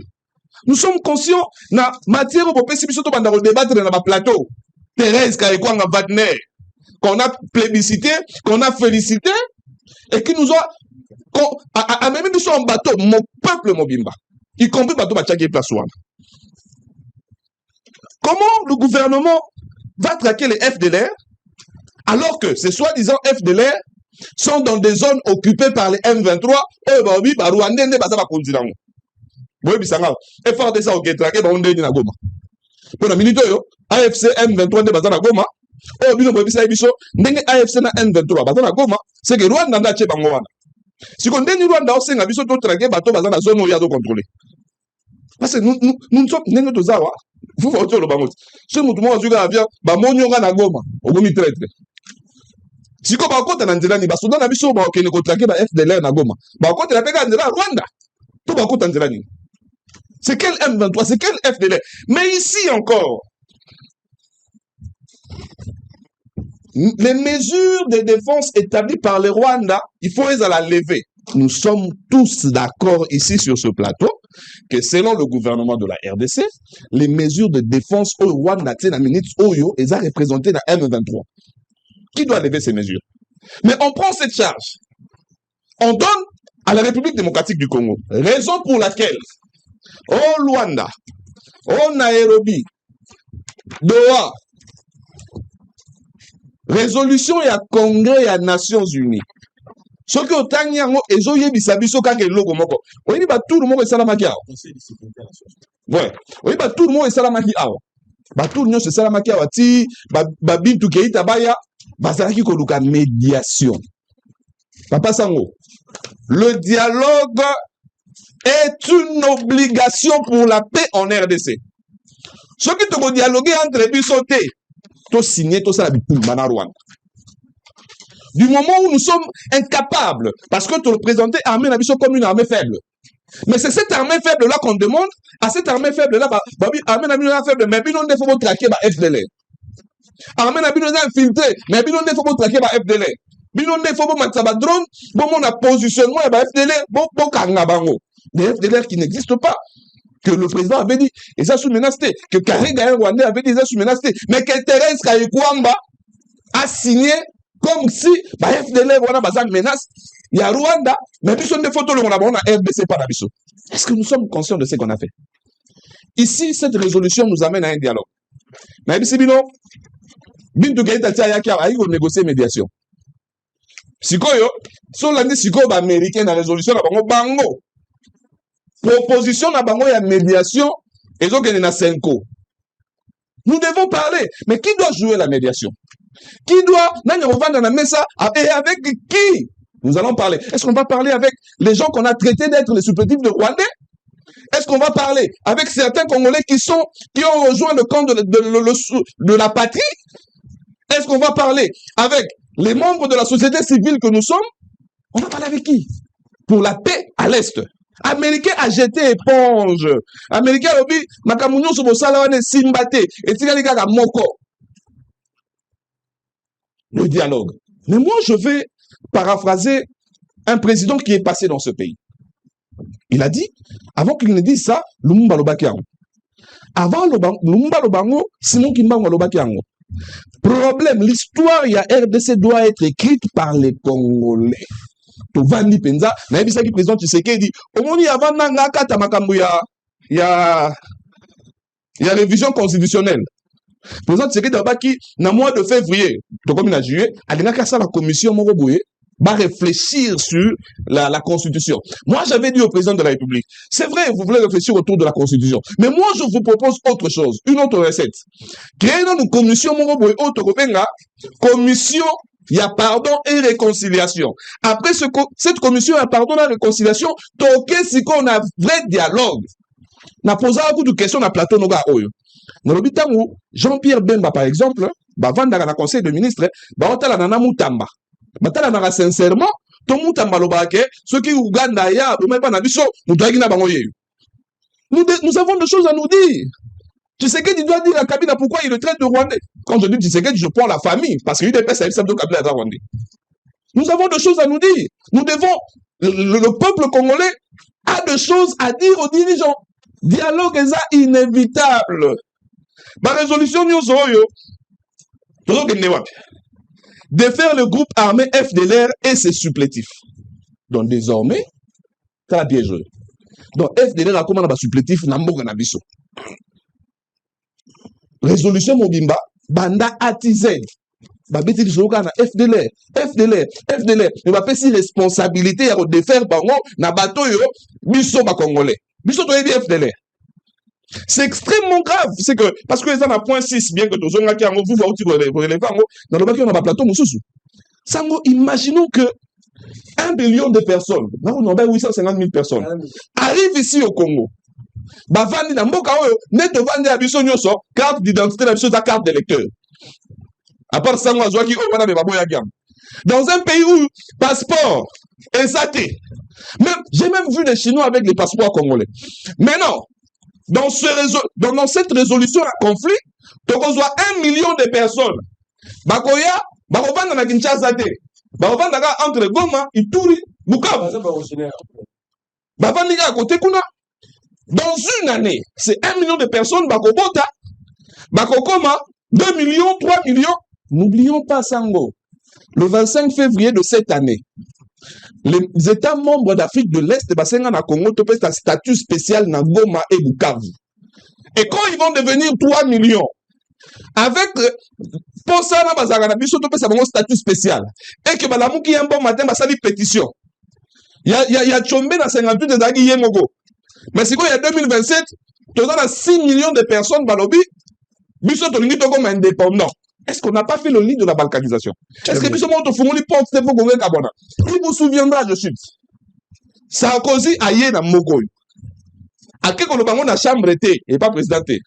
Nous sommes conscients na matière au PC biso to banda ko débattre na ba plateau. Thérèse Kayekwanga Wagner qu'on a plébiscité, qu'on a félicité et qui nous a même biso en bateau mon peuple mobimba. Y compris bateau Bachaki place wana. Comment le gouvernement va traquer les FDLR alors que ces soi-disant FDLR sont dans des zones occupées par les M23 et bah Rwandais ne basa ba continent. Boye bisanga FRDC au traquer ba onde ni na Goma. Pour la minute yo AFC M23 ne basa na Goma. Oh bino boye bisa biso ndenge AFC na M23 basa na Goma, c'est que Rwanda nda che bango wana. Si qu'on ndeni Rwanda o senga biso to traquer bato basa na zone où il y a de contrôler. Parce que nous sommes ndenge to zawa. Vous voyez le bango. Ce mutumo azuka avia ba monyoka na Goma, ogomi traître. Si ko ba kota na nzela ni ba soda na biso ba okene ko traquer ba FDLR na Goma. Ba kota na peka nzela Rwanda. To ba kota nzela ni. C'est quel M23, c'est quel FDLR? Mais ici encore, les mesures de défense établies par le Rwanda, il faut les la lever. Nous sommes tous d'accord ici sur ce plateau que selon le gouvernement de la RDC, les mesures de défense au Rwanda, elles ont représenté la M23. Qui doit lever ces mesures? Mais on prend cette charge. On donne à la République démocratique du Congo. Raison pour laquelle au Rwanda, au Nairobi, Doha, résolution et à Congrès et à Nations Unies. Ce que autant y a ezo yebisa biso kaka eloko moko. Oyini ba tout le monde esalamaki awa. Ouais. Oyini ba tout le monde esalamaki awa. Ba tout le monde esalamaki awa ti ba bintu keita baya bazalaki koluka médiation. Papa Sango. Le dialogue est une obligation pour la paix en RDC. Ce qui te dialoguer entre bisoté, to signer tout ça la Rwanda. Du moment où nous sommes incapables, parce que tu représentes l'armée comme une armée faible. Mais c'est cette armée faible-là qu'on demande, à cette armée faible-là, armée faible, mais il ne faut pas traquer par FDLR. Armée infiltré, mais il ne faut pas traquer par FDLR. Il ne faut pas mettre ça drone, bon, on a positionnement, et FDLR, bon, Kangabango. Des FDLR qui n'existent pas. Que le président avait dit, et ça sous menace, que Karega Rwandais avait dit, ça sous menace, mais que Thérèse Kayekwanga a signé comme si FDLR wana bazak menace, il y a Rwanda, mais puis on des photos on a RDC par la biso. Est-ce que nous sommes conscients de ce qu'on a fait? Ici, cette résolution nous amène à un dialogue. Mais ici, bino, bintu gaita tia yaki ayi ko négocier médiation. Sikoyo, so landi sikoyo ba américain na résolution na bango. Proposition na bango ya médiation, et donc il y a 5 ans. Nous devons parler, mais qui doit jouer la médiation? Qui doit, et avec qui nous allons parler? Est-ce qu'on va parler avec les gens qu'on a traités d'être les supplétifs de Rwandais? Est-ce qu'on va parler avec certains Congolais qui ont rejoint le camp de la patrie? Est-ce qu'on va parler avec les membres de la société civile que nous sommes? On va parler avec qui? Pour la paix à l'Est. Américain a jeté éponge. Américain a dit, Makamunyo sobo salawane simbate. Et tu as moko. Le dialogue. Mais moi, je vais paraphraser un président qui est passé dans ce pays. Il a dit, avant qu'il ne dise ça, Lumumba Lobakiango. Avant Lumumba Lobango, Simon Kimbango Lobakiango. Problème, l'histoire, il y a RDC doit être écrite par les Congolais. Tovandi Penza, na yebisa ki président Tshisekedi, omoni avant nanga kata makambo ya révision constitutionnelle. Président Tshisekedi abaki na mois de février, to comme na juillet, alingaka ça la commission moko boye va réfléchir sur la constitution. Moi j'avais dit au président de la République, c'est vrai, vous voulez réfléchir autour de la constitution, mais moi je vous propose autre chose, une autre recette. Créez une commission moko boye autre commission. Il y a pardon et réconciliation. Après cette commission, il y a pardon et réconciliation. Toké si qu'on a vrai dialogue. Na posé beaucoup de questions na plateau noga oyo. Na lobitango Jean-Pierre Bemba par exemple, ba vanda na conseil de ministre, ba otala na mutamba. Ba tala na sincèrement, to mutamba lobake, ceux qui Ouganda ya, ou même pas na biso, nous avons des choses à nous dire. Tshisekedi doit dire à Kabila pourquoi il le traite de Rwandais. Quand je dis Tshisekedi, je prends la famille, parce que l'UDPS a de Kabila est Rwandais. Nous avons des choses à nous dire. Nous devons, le peuple congolais a des choses à dire aux dirigeants. Dialogue est inévitable. Ma résolution de faire le groupe armé FDLR et ses supplétifs. Donc désormais, ça a bien joué. Donc FDLR a commandé un supplétif Namboga Nabiso. Résolution Mobimba, Banda ATZ. Babeti Lisoka na FDLR. Il va faire si responsabilité à défaire Bango, na bateau yo, biso ba Congolais. Biso to yebi FDLR. C'est extrêmement grave. C'est que, parce que les gens à point 6, bien que tous les gens vous voyez les femmes, dans le bateau, on a pas plateau, Sango, imaginons que 1 million de personnes, non, on a 850 000 personnes, arrivent ici au Congo. Bavandi na mboka oyo, net vandi à biso nyoso, carte d'identité na biso ta carte d'électeur. À part Sango Azwaki, dans un pays où passeport est saté. J'ai même vu des Chinois avec les passeports congolais. Mais non, dans cette résolution à conflit, tu reçois 1 million de personnes. Bakoya, Bakovanda na Kinshasa te. Bakovanda entre Goma, Ituri, Bukavu. Bavandi à côté kuna. Dans une année, c'est 1 million de personnes, Bakobota, Bakokoma, 2 millions, 3 millions. N'oublions pas Sango. Le 25 février de cette année, les États membres d'Afrique de l'Est, Basenga Congo, topé un statut spécial na Goma et Bukavu. Et quand ils vont devenir 3 millions, avec Posana Bazagana Biso, topé un statut spécial, et que Balamouki un bon matin, Basali pétition. Il y a Tchombe dans 58 de Dagi Yemogo. Mais c'est quoi, il y a 2027, tu as 6 millions de personnes, Balobi, Biso Tolingi comme indépendant. Est-ce qu'on n'a pas fait le lit de la balkanisation? Est-ce que Biso Moto Fumuli porte Stefo Gongé Kabona? Il vous souviendra de suite. Sarkozy a yé na Mogoy. A quelque part, la chambre était, et pas présidenté.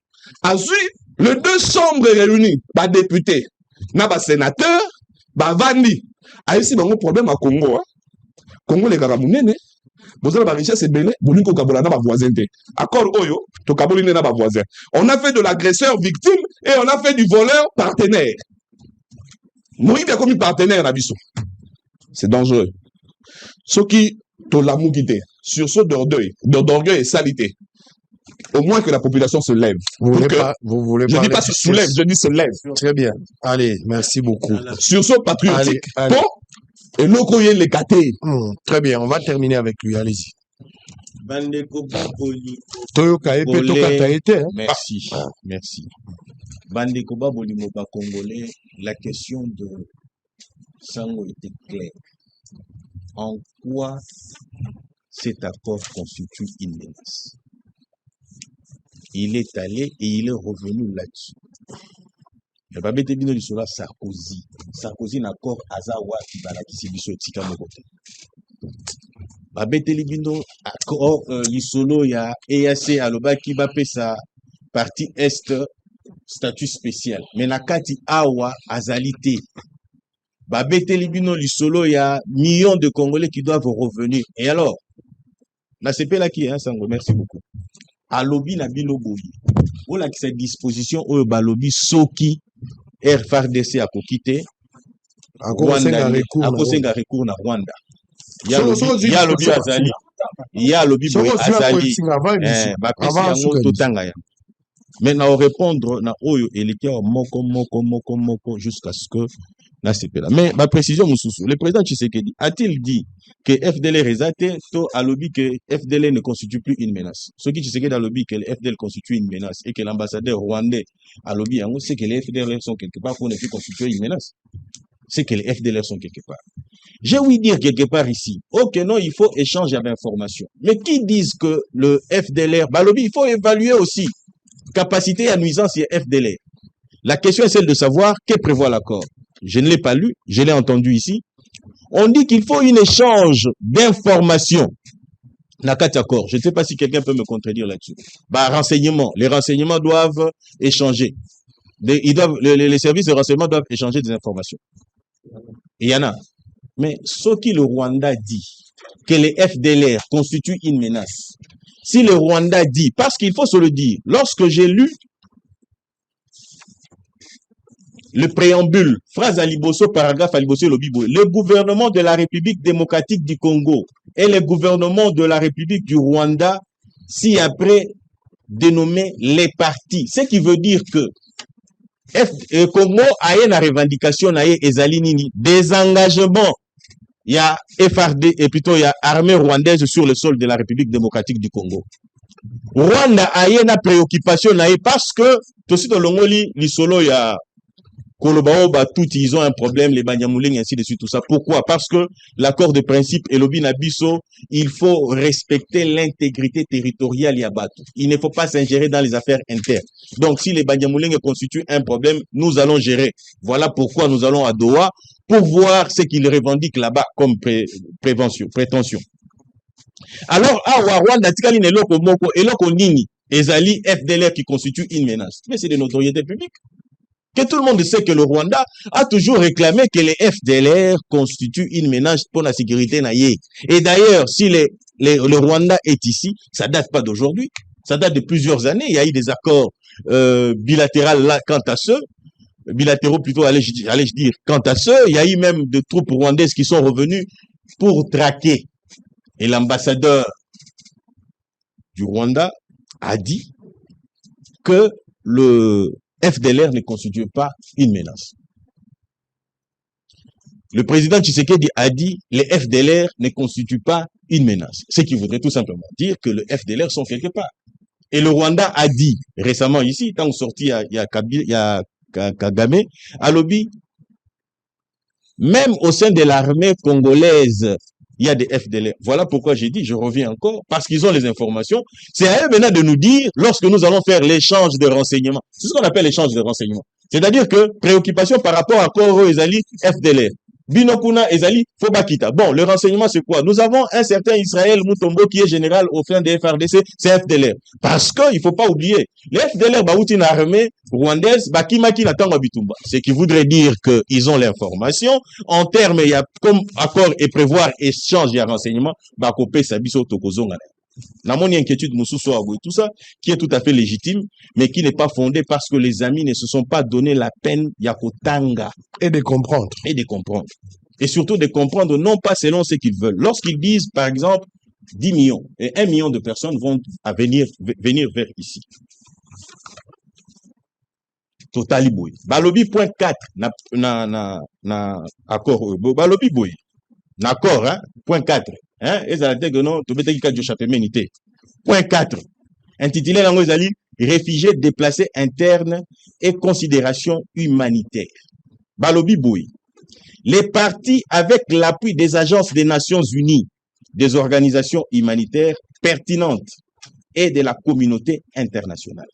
Ensuite, les deux chambres réunies, bah députés, na ba sénateur, bah Vandi. A ici, bah, un problème à Congo, hein. Congo, les Garamounene, vous avez la richesse et belé, vous n'avez pas de voisin. Accord Oyo, to Kaboline n'a pas voisin. On a fait de l'agresseur victime et on a fait du voleur partenaire. Moïse a commis partenaire à Bissou. C'est dangereux. Ce qui, to l'amour quitté, sur ce d'orgueil et salité. Au moins que la population se lève. Vous voulez je ne dis pas se soulève, je dis se lève. Très bien. Allez, merci beaucoup. Sur ce patriotique. Allez. Bon, et l'okoye les katé. Très bien, on va terminer avec lui. Allez-y. Merci. Merci. Bande Koba Bolimoba Congolais, la question de Sango était claire. En quoi cet accord constitue une menace? Il est allé et il est revenu là-dessus. Il va mettre bien sur Sarkozy. Sarkozy n'accord Azawa qui va la qui s'est tika mokote. Va mettre libino accord l'isolo ya EAC aloba qui va payer sa partie est statut spécial. Mais la kati awa azalité. Va mettre libino l'isolo ya millions de Congolais qui doivent revenir. Et alors, la CP là qui est Sango, merci beaucoup. Alobi na bino boyi. Ola qui cette disposition au balobi soki FARDC a quitté a kosenga recours na Rwanda. Il y a lobby azali. Il y a lobby boy azali. Bapesi yango totanga ya. Maintenant répondre na oyo eleki moko jusqu'à ce que na CP là. Mais ma précision mususu, le président Tshisekedi a-t-il dit que FDL résaté to a lobby que FDL ne constitue plus une menace. Ce qui Tshisekedi a lobby que le FDL constitue une menace et que l'ambassadeur rwandais a lobby yango c'est que les FDL sont quelque part pour ne plus constituer une menace. C'est que les FDL sont quelque part. J'ai ouï dire quelque part ici, ok non, il faut échanger d'informations. Mais qui disent que le FDLR, bah lobby, il faut évaluer aussi capacité à nuisance et FDLR. La question est celle de savoir que prévoit l'accord. Je ne l'ai pas lu, je l'ai entendu ici. On dit qu'il faut un échange d'informations. Accord. Je ne sais pas si quelqu'un peut me contredire là-dessus. Bah, renseignements. Les renseignements doivent échanger. Les services de renseignement doivent échanger des informations. Il y en a. Mais ce que le Rwanda dit, que les FDLR constituent une menace, si le Rwanda dit, parce qu'il faut se le dire, lorsque j'ai lu le préambule, phrase à Liboso, paragraphe à Liboso, le gouvernement de la République démocratique du Congo et le gouvernement de la République du Rwanda, si après dénommé les partis. Ce qui veut dire que Congo a une revendication, des engagements. Il y a FRD et plutôt il y a armée rwandaise sur le sol de la République démocratique du Congo. Rwanda a une préoccupation parce que tout de suite dans l'Ongoli, l'Isolo, il y a Kolobaoba, tout, ils ont un problème, les Banyamuleng, ainsi de suite, tout ça. Pourquoi? Parce que l'accord de principe et l'Obinabiso, il faut respecter l'intégrité territoriale Yabato. Il ne faut pas s'ingérer dans les affaires internes. Donc, si les Banyamuleng constituent un problème, nous allons gérer. Voilà pourquoi nous allons à Doha pour voir ce qu'ils revendiquent là-bas comme prétention. Alors, à Rwanda, Tikali Neloko Moko, Eloko Nini, Ezali, FDLR qui constitue une menace. Mais c'est de notoriété publique. Que tout le monde sait que le Rwanda a toujours réclamé que les FDLR constituent une menace pour la sécurité naïe. Et d'ailleurs, si le Rwanda est ici, ça date pas d'aujourd'hui, ça date de plusieurs années. Il y a eu des accords bilatéraux là, quant à ceux, bilatéraux plutôt, allais-je dire, quant à ceux, il y a eu même de troupes rwandaises qui sont revenues pour traquer. Et l'ambassadeur du Rwanda a dit que le FDLR ne constitue pas une menace. Le président Tshisekedi a dit que les FDLR ne constituent pas une menace. Ce qui voudrait tout simplement dire que les FDLR sont quelque part. Et le Rwanda a dit récemment ici, tant sorti il y a Kagame, à Lobi, même au sein de l'armée congolaise, il y a des FDLR. Voilà pourquoi j'ai dit, je reviens encore, parce qu'ils ont les informations. C'est à eux maintenant de nous dire, lorsque nous allons faire l'échange de renseignements. C'est ce qu'on appelle l'échange de renseignements. C'est-à-dire que préoccupation par rapport à Koro Ezali, FDLR. Binokuna Ezali, Fobakita. Bon, le renseignement, c'est quoi? Nous avons un certain Israël Moutombo qui est général au sein des FRDC, c'est FDLR. Parce qu'il ne faut pas oublier, les FDLR, une armée rwandaise, Bakimaki Natango Bitumba. Ce qui voudrait dire qu'ils ont l'information. En termes, il y a comme accord et prévoir échange de renseignements, Bakopé Sabiso Tokozongana. N'a mon inquiétude, Moussou et tout ça, qui est tout à fait légitime, mais qui n'est pas fondé parce que les amis ne se sont pas donné la peine Yakotanga. Et de comprendre. Et de comprendre. Et surtout de comprendre, non pas selon ce qu'ils veulent. Lorsqu'ils disent, par exemple, 10 millions, et 1 million de personnes vont venir vers ici. Totali boy. Balobi point 4, accord, Balobi boy. D'accord, hein, point 4. Hein, et ça dit que non, tu veux dire qu'il y a chapeau ménité. Point 4. Intitulé dans les alliés, réfugiés déplacés internes et considérations humanitaires. Balobi Boui. Les partis, avec l'appui des agences des Nations Unies, des organisations humanitaires pertinentes et de la communauté internationale.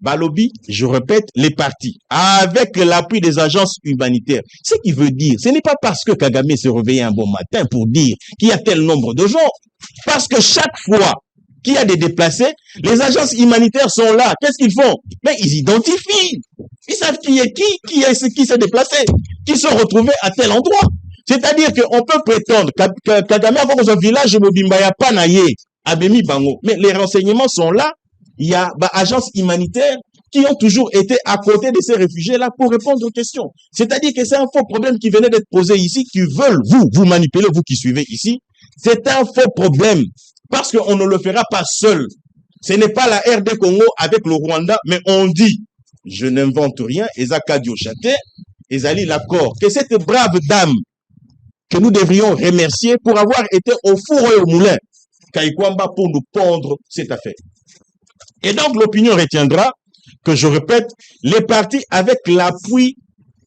Balobi, je répète, les partis, avec l'appui des agences humanitaires. Ce qui veut dire, ce n'est pas parce que Kagame s'est réveillé un bon matin pour dire qu'il y a tel nombre de gens. Parce que chaque fois qu'il y a des déplacés, les agences humanitaires sont là. Qu'est-ce qu'ils font? Mais ils identifient. Ils savent qui est qui s'est déplacé, qui sont retrouvés à tel endroit. C'est-à-dire qu'on peut prétendre que Kagame a dans un village Mobimbaya Panaye, Abemi Bango. Mais les renseignements sont là. Il y a des agences humanitaires qui ont toujours été à côté de ces réfugiés-là pour répondre aux questions. C'est-à-dire que c'est un faux problème qui venait d'être posé ici, qui veulent vous manipuler, vous qui suivez ici. C'est un faux problème parce qu'on ne le fera pas seul. Ce n'est pas la RD Congo avec le Rwanda, mais on dit, je n'invente rien, Ezaka Diochate, Ezali l'accord, que cette brave dame que nous devrions remercier pour avoir été au four et au moulin, Kaikwamba, pour nous pondre cette affaire. Et donc, l'opinion retiendra que, je répète, les partis avec l'appui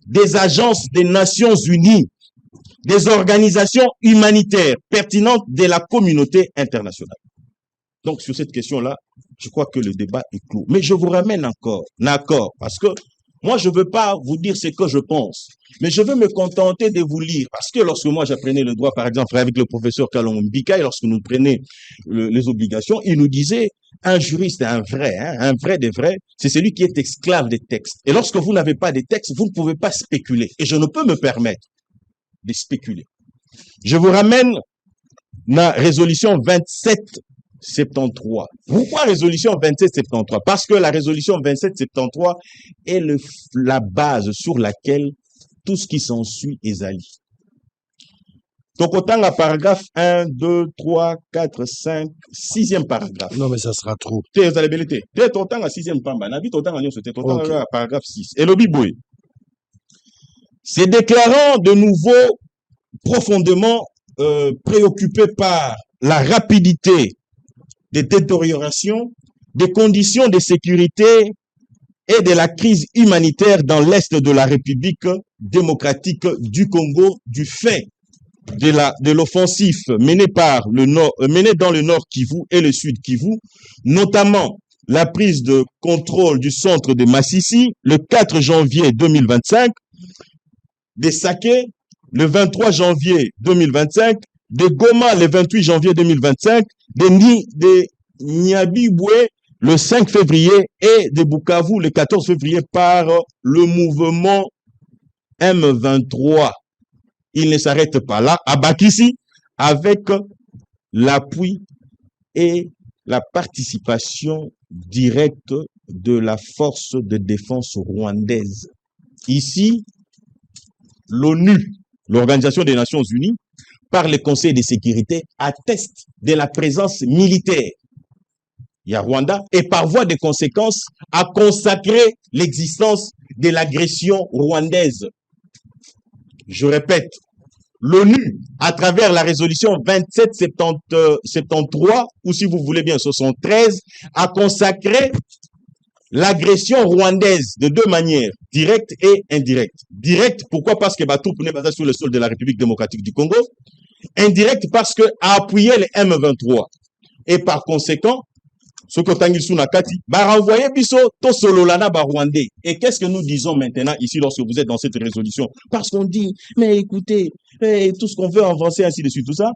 des agences des Nations Unies, des organisations humanitaires pertinentes de la communauté internationale. Donc, sur cette question-là, je crois que le débat est clos. Mais je vous ramène encore, d'accord, parce que moi, je ne veux pas vous dire ce que je pense, mais je veux me contenter de vous lire. Parce que lorsque moi, j'apprenais le droit, par exemple, avec le professeur Kalon Mbika, et lorsque nous prenions les obligations, il nous disait, un juriste, un vrai des vrais, c'est celui qui est esclave des textes. Et lorsque vous n'avez pas de textes, vous ne pouvez pas spéculer. Et je ne peux me permettre de spéculer. Je vous ramène la résolution 2773. Pourquoi résolution 2773? Parce que la résolution 2773 est la base sur laquelle tout ce qui s'ensuit est ali. Donc, autant la paragraphe 1, 2, 3, 4, 5, 6e paragraphe. Non, mais ça sera trop. T'es autant la 6e pamba. N'habite autant la paragraphe 6. Et le biboué. Se déclarant de nouveau profondément préoccupé par la rapidité des détériorations, des conditions de sécurité et de la crise humanitaire dans l'Est de la République démocratique du Congo, du fait de l'offensive menée dans le Nord Kivu et le Sud Kivu, notamment la prise de contrôle du centre de Massissi le 4 janvier 2025, de Saké le 23 janvier 2025, de Goma le 28 janvier 2025, de Nyabibwe le 5 février et de Bukavu le 14 février par le mouvement M23. Il ne s'arrête pas là. À Bakissi, avec l'appui et la participation directe de la force de défense rwandaise. Ici, l'ONU, l'Organisation des Nations Unies, par le Conseil de sécurité, atteste de la présence militaire. Il y a Rwanda, et par voie de conséquence, a consacré l'existence de l'agression rwandaise. Je répète, l'ONU, à travers la résolution 2773, ou si vous voulez bien 73, a consacré l'agression rwandaise de deux manières, directe et indirecte. Directe, pourquoi? Parce que Batou n'est pas sur le sol de la République démocratique du Congo. Indirecte, parce que a appuyé les M23. Et par conséquent, ce que Tanguy Nakati, renvoyer biso to sololana ba rwandais. Et qu'est-ce que nous disons maintenant ici lorsque vous êtes dans cette résolution? Parce qu'on dit, mais écoutez, tout ce qu'on veut avancer ainsi de suite, tout ça.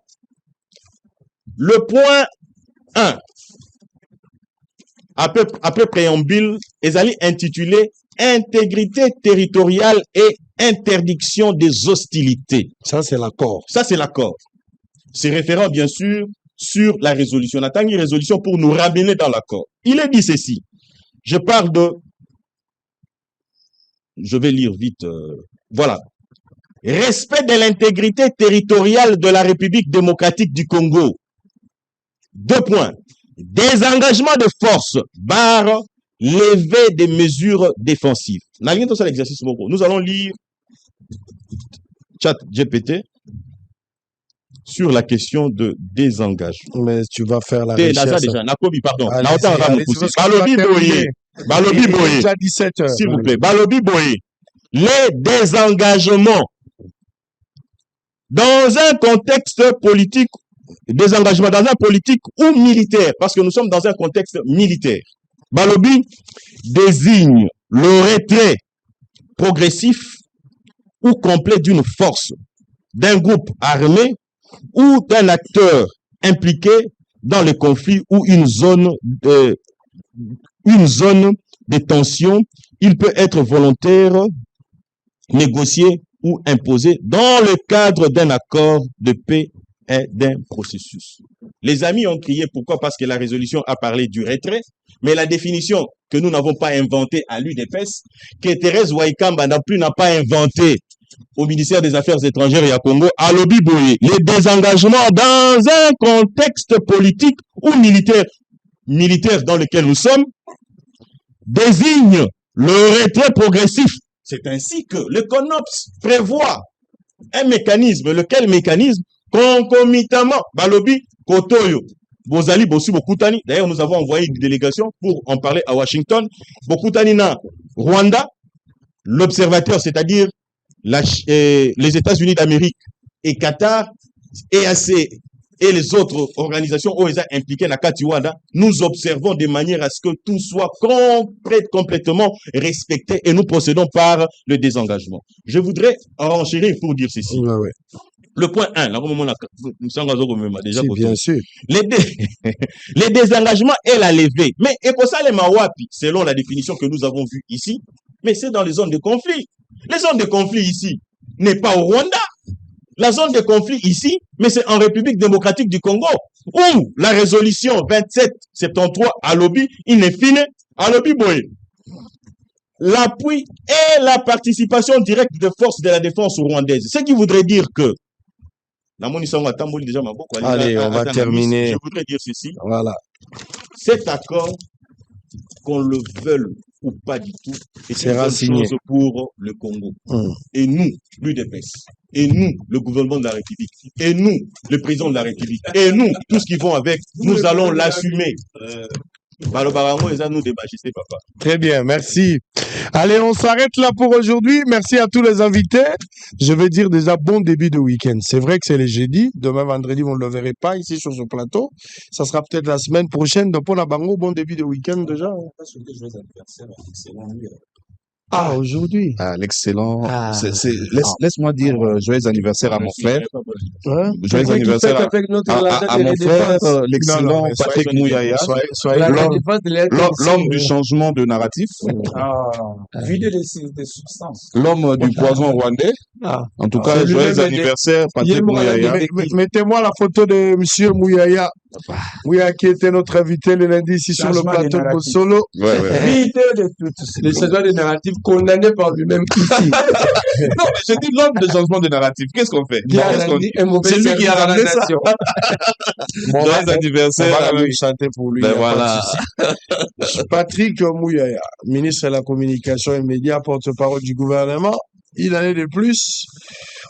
Le point 1, après préambule, ils allaient intituler intégrité territoriale et interdiction des hostilités. Ça, c'est l'accord. Ça, c'est l'accord. C'est référent, bien sûr, sur la résolution. On attend une résolution pour nous ramener dans l'accord. Il est dit ceci. Je parle de... Je vais lire vite. Voilà. Respect de l'intégrité territoriale de la République démocratique du Congo. 2 points. Désengagement de force, barre, lever des mesures défensives. Nous allons lire Chat GPT sur la question de désengagement. Mais tu vas faire la recherche. Déjà, Nakobi, pardon. Balobi Boye. Déjà 17 heures. S'il vous plaît. Balobi Boye. Les désengagements dans un contexte politique, désengagement dans un politique ou militaire, parce que nous sommes dans un contexte militaire. Balobi désigne le retrait progressif ou complet d'une force, d'un groupe armé ou d'un acteur impliqué dans le conflit ou une zone de tension. Il peut être volontaire, négocié ou imposé dans le cadre d'un accord de paix et d'un processus. Les amis ont crié pourquoi? Parce que la résolution a parlé du retrait, mais la définition que nous n'avons pas inventée à l'UDPS, que Thérèse Waikamba n'a pas inventée au ministère des Affaires étrangères et à Congo, à Lobi Boye, les désengagements dans un contexte politique ou militaire dans lequel nous sommes, désigne le retrait progressif. C'est ainsi que le CONOPS prévoit un mécanisme, lequel mécanisme, concomitamment, Balobi, Kotoyo, Bozali, Bossu, Bokutani. D'ailleurs, nous avons envoyé une délégation pour en parler à Washington. Bokutani na Rwanda, l'observateur, c'est-à-dire les États-Unis d'Amérique et Qatar, EAC et les autres organisations OESA impliquées dans Katiwanda, nous observons de manière à ce que tout soit complètement respecté et nous procédons par le désengagement. Je voudrais enchérir pour dire ceci. Ouais. Le point 1, là, déjà, Si, bien sûr. les désengagements et la levée. Mais Ekosale Mawapi, selon la définition que nous avons vue ici, mais c'est dans les zones de conflit. Les zones de conflit ici n'est pas au Rwanda. La zone de conflit ici, mais c'est en République démocratique du Congo. ou la résolution 2773 à lobby, infine, à lobby boy. L'appui et la participation directe des forces de la défense rwandaise. Ce qui voudrait dire que Allez, on va terminer. Je voudrais dire ceci. Voilà. Cet accord, qu'on le veuille ou pas du tout, est une bonne chose pour le Congo. Et nous, l'UDPS, et nous, le gouvernement de la République, et nous, le président de la République, et nous, tous qui vont avec, nous allons l'assumer. Très bien, merci. Allez, on s'arrête là pour aujourd'hui. Merci à tous les invités. Je vais dire déjà bon début de week-end. C'est vrai que c'est les jeudis. Demain, vendredi, on ne le verrait pas ici sur ce plateau. Ça sera peut-être la semaine prochaine. Donc, on a bon début de week-end déjà. Ah, aujourd'hui. Ah, l'excellent. Laisse-moi dire joyeux anniversaire à mon frère. Hein? Joyeux anniversaire à mon frère, l'excellent Patrick Mouyaya, l'homme du changement de narratif. Vider des substances. L'homme du poison rwandais. En tout cas, joyeux anniversaire, Patrick Mouyaya. Mettez-moi la photo de monsieur Mouyaya. Mouyaya qui était notre invité le lundi ici sur le plateau de Solo. Le changement de narratif condamné par lui-même ici. Non, mais je dis l'homme de changement de narratif. Qu'est-ce qu'on fait? C'est lui qui a ramené ça. Joyeux anniversaire. On va même chanter pour lui. Ben voilà. Patrick Mouyaya, ministre de la Communication et Médias, porte-parole du gouvernement. Une année de plus.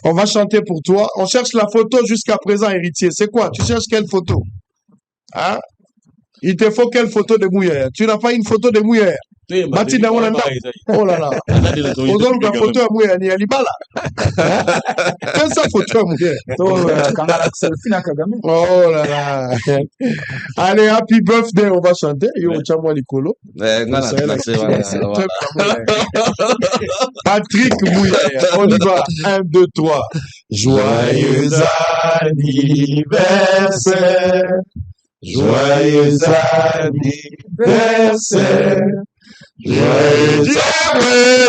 On va chanter pour toi. On cherche la photo jusqu'à présent, héritier. C'est quoi? Tu cherches quelle photo? Hein? Il te faut quelle photo de Mouyaya? Tu n'as pas une photo de Mouyaya? Bati na wana oh là là. Aujourd'hui la photo à Mouyaya ni Alibala. Quelle sa photo à Mouyaya? Oh là là. Allez, happy birthday, on va chanter. Yo chamo likolo. Patrick Mouyaya. On y va. 1, 2, 3. Joyeux anniversaire. Joyeux anniversaire. Joyeux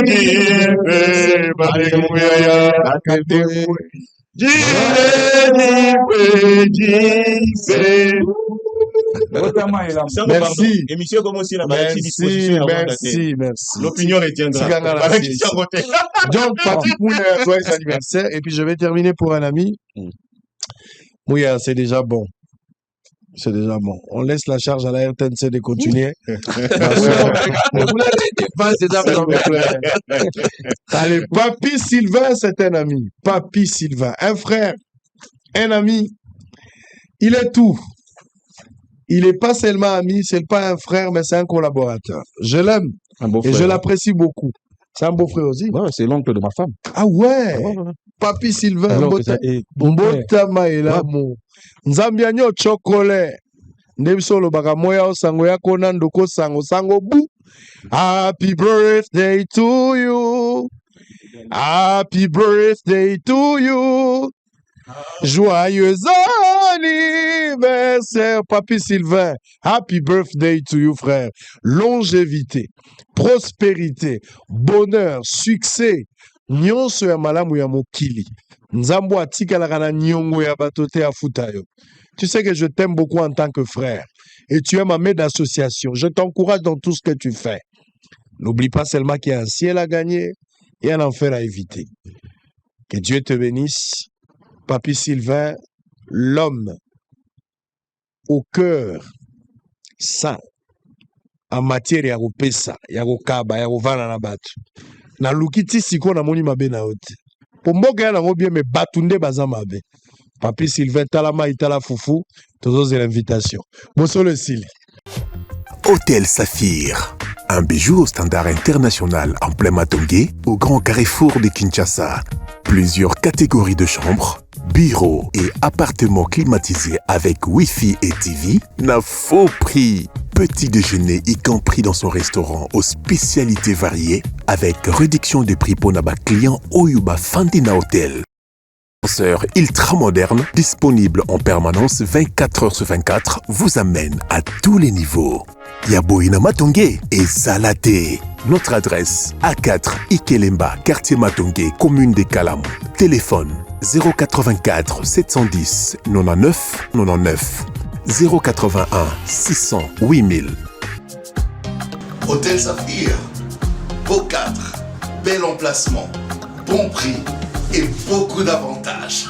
anniversaire, Patrick Mouyaya. Merci. Émission comme aussi la Merci. L'opinion retiendra. Donc, Patrick Mouyaya, joyeux anniversaire. Et puis, je vais terminer pour un ami. Mouyaya, c'est déjà bon. C'est déjà bon. On laisse la charge à la RTNC de continuer. Allez, Papi Sylvain, c'est un ami. Papi Sylvain, un frère, un ami. Il est tout. Il n'est pas seulement ami, c'est pas un frère, mais c'est un collaborateur. Je l'aime et je l'apprécie beaucoup. C'est un beau frère aussi. Ouais, c'est l'oncle de ma femme. Ah ouais. Papi Sylvain, Mbotama Elamo. Nzambia nyo chocolate. Nebiso lo baka moya o sango ya kona ndoko sango bu. Happy birthday to you. Happy birthday to you. Joyeux anniversaire, Papi Sylvain. Happy birthday to you, frère. Longévité, prospérité, bonheur, succès. Nyonso ya malamu ya mokili. Nzambo atikalaka na nyongo ya batote ya futayo. Tu sais que je t'aime beaucoup en tant que frère. Et tu es ma main d'association. Je t'encourage dans tout ce que tu fais. N'oublie pas seulement qu'il y a un ciel à gagner et un enfer à éviter. Que Dieu te bénisse. Papi Sylvain, l'homme au cœur saint en matière ya kopesa, ya kokaba, ya kovana na batu. Na lukiti siko na moni mabe na ote. Pomboka ya nango bien me batunde baza mabe. Papi Sylvain talama itala fufu, tozo l'invitation. Bonsoir le Sili. Hôtel Saphir, un bijou au standard international en plein Matongé, au grand carrefour de Kinshasa. Plusieurs catégories de chambres, bureaux et appartements climatisés avec Wi-Fi et TV, n'a faux prix. Petit déjeuner y compris dans son restaurant aux spécialités variées, avec réduction de prix pour naba clients Oyuba Fandina Hotel. Ascenseur ultra moderne, disponible en permanence 24 heures sur 24, vous amène à tous les niveaux. Yaboina Matongé et Zalaté. Notre adresse A4 Ikelemba, quartier Matongé, commune des Kalam. Téléphone 084 710 99 99. 081 600 8000. Hôtel Saphir, beau cadre, bel emplacement, bon prix et beaucoup d'avantages.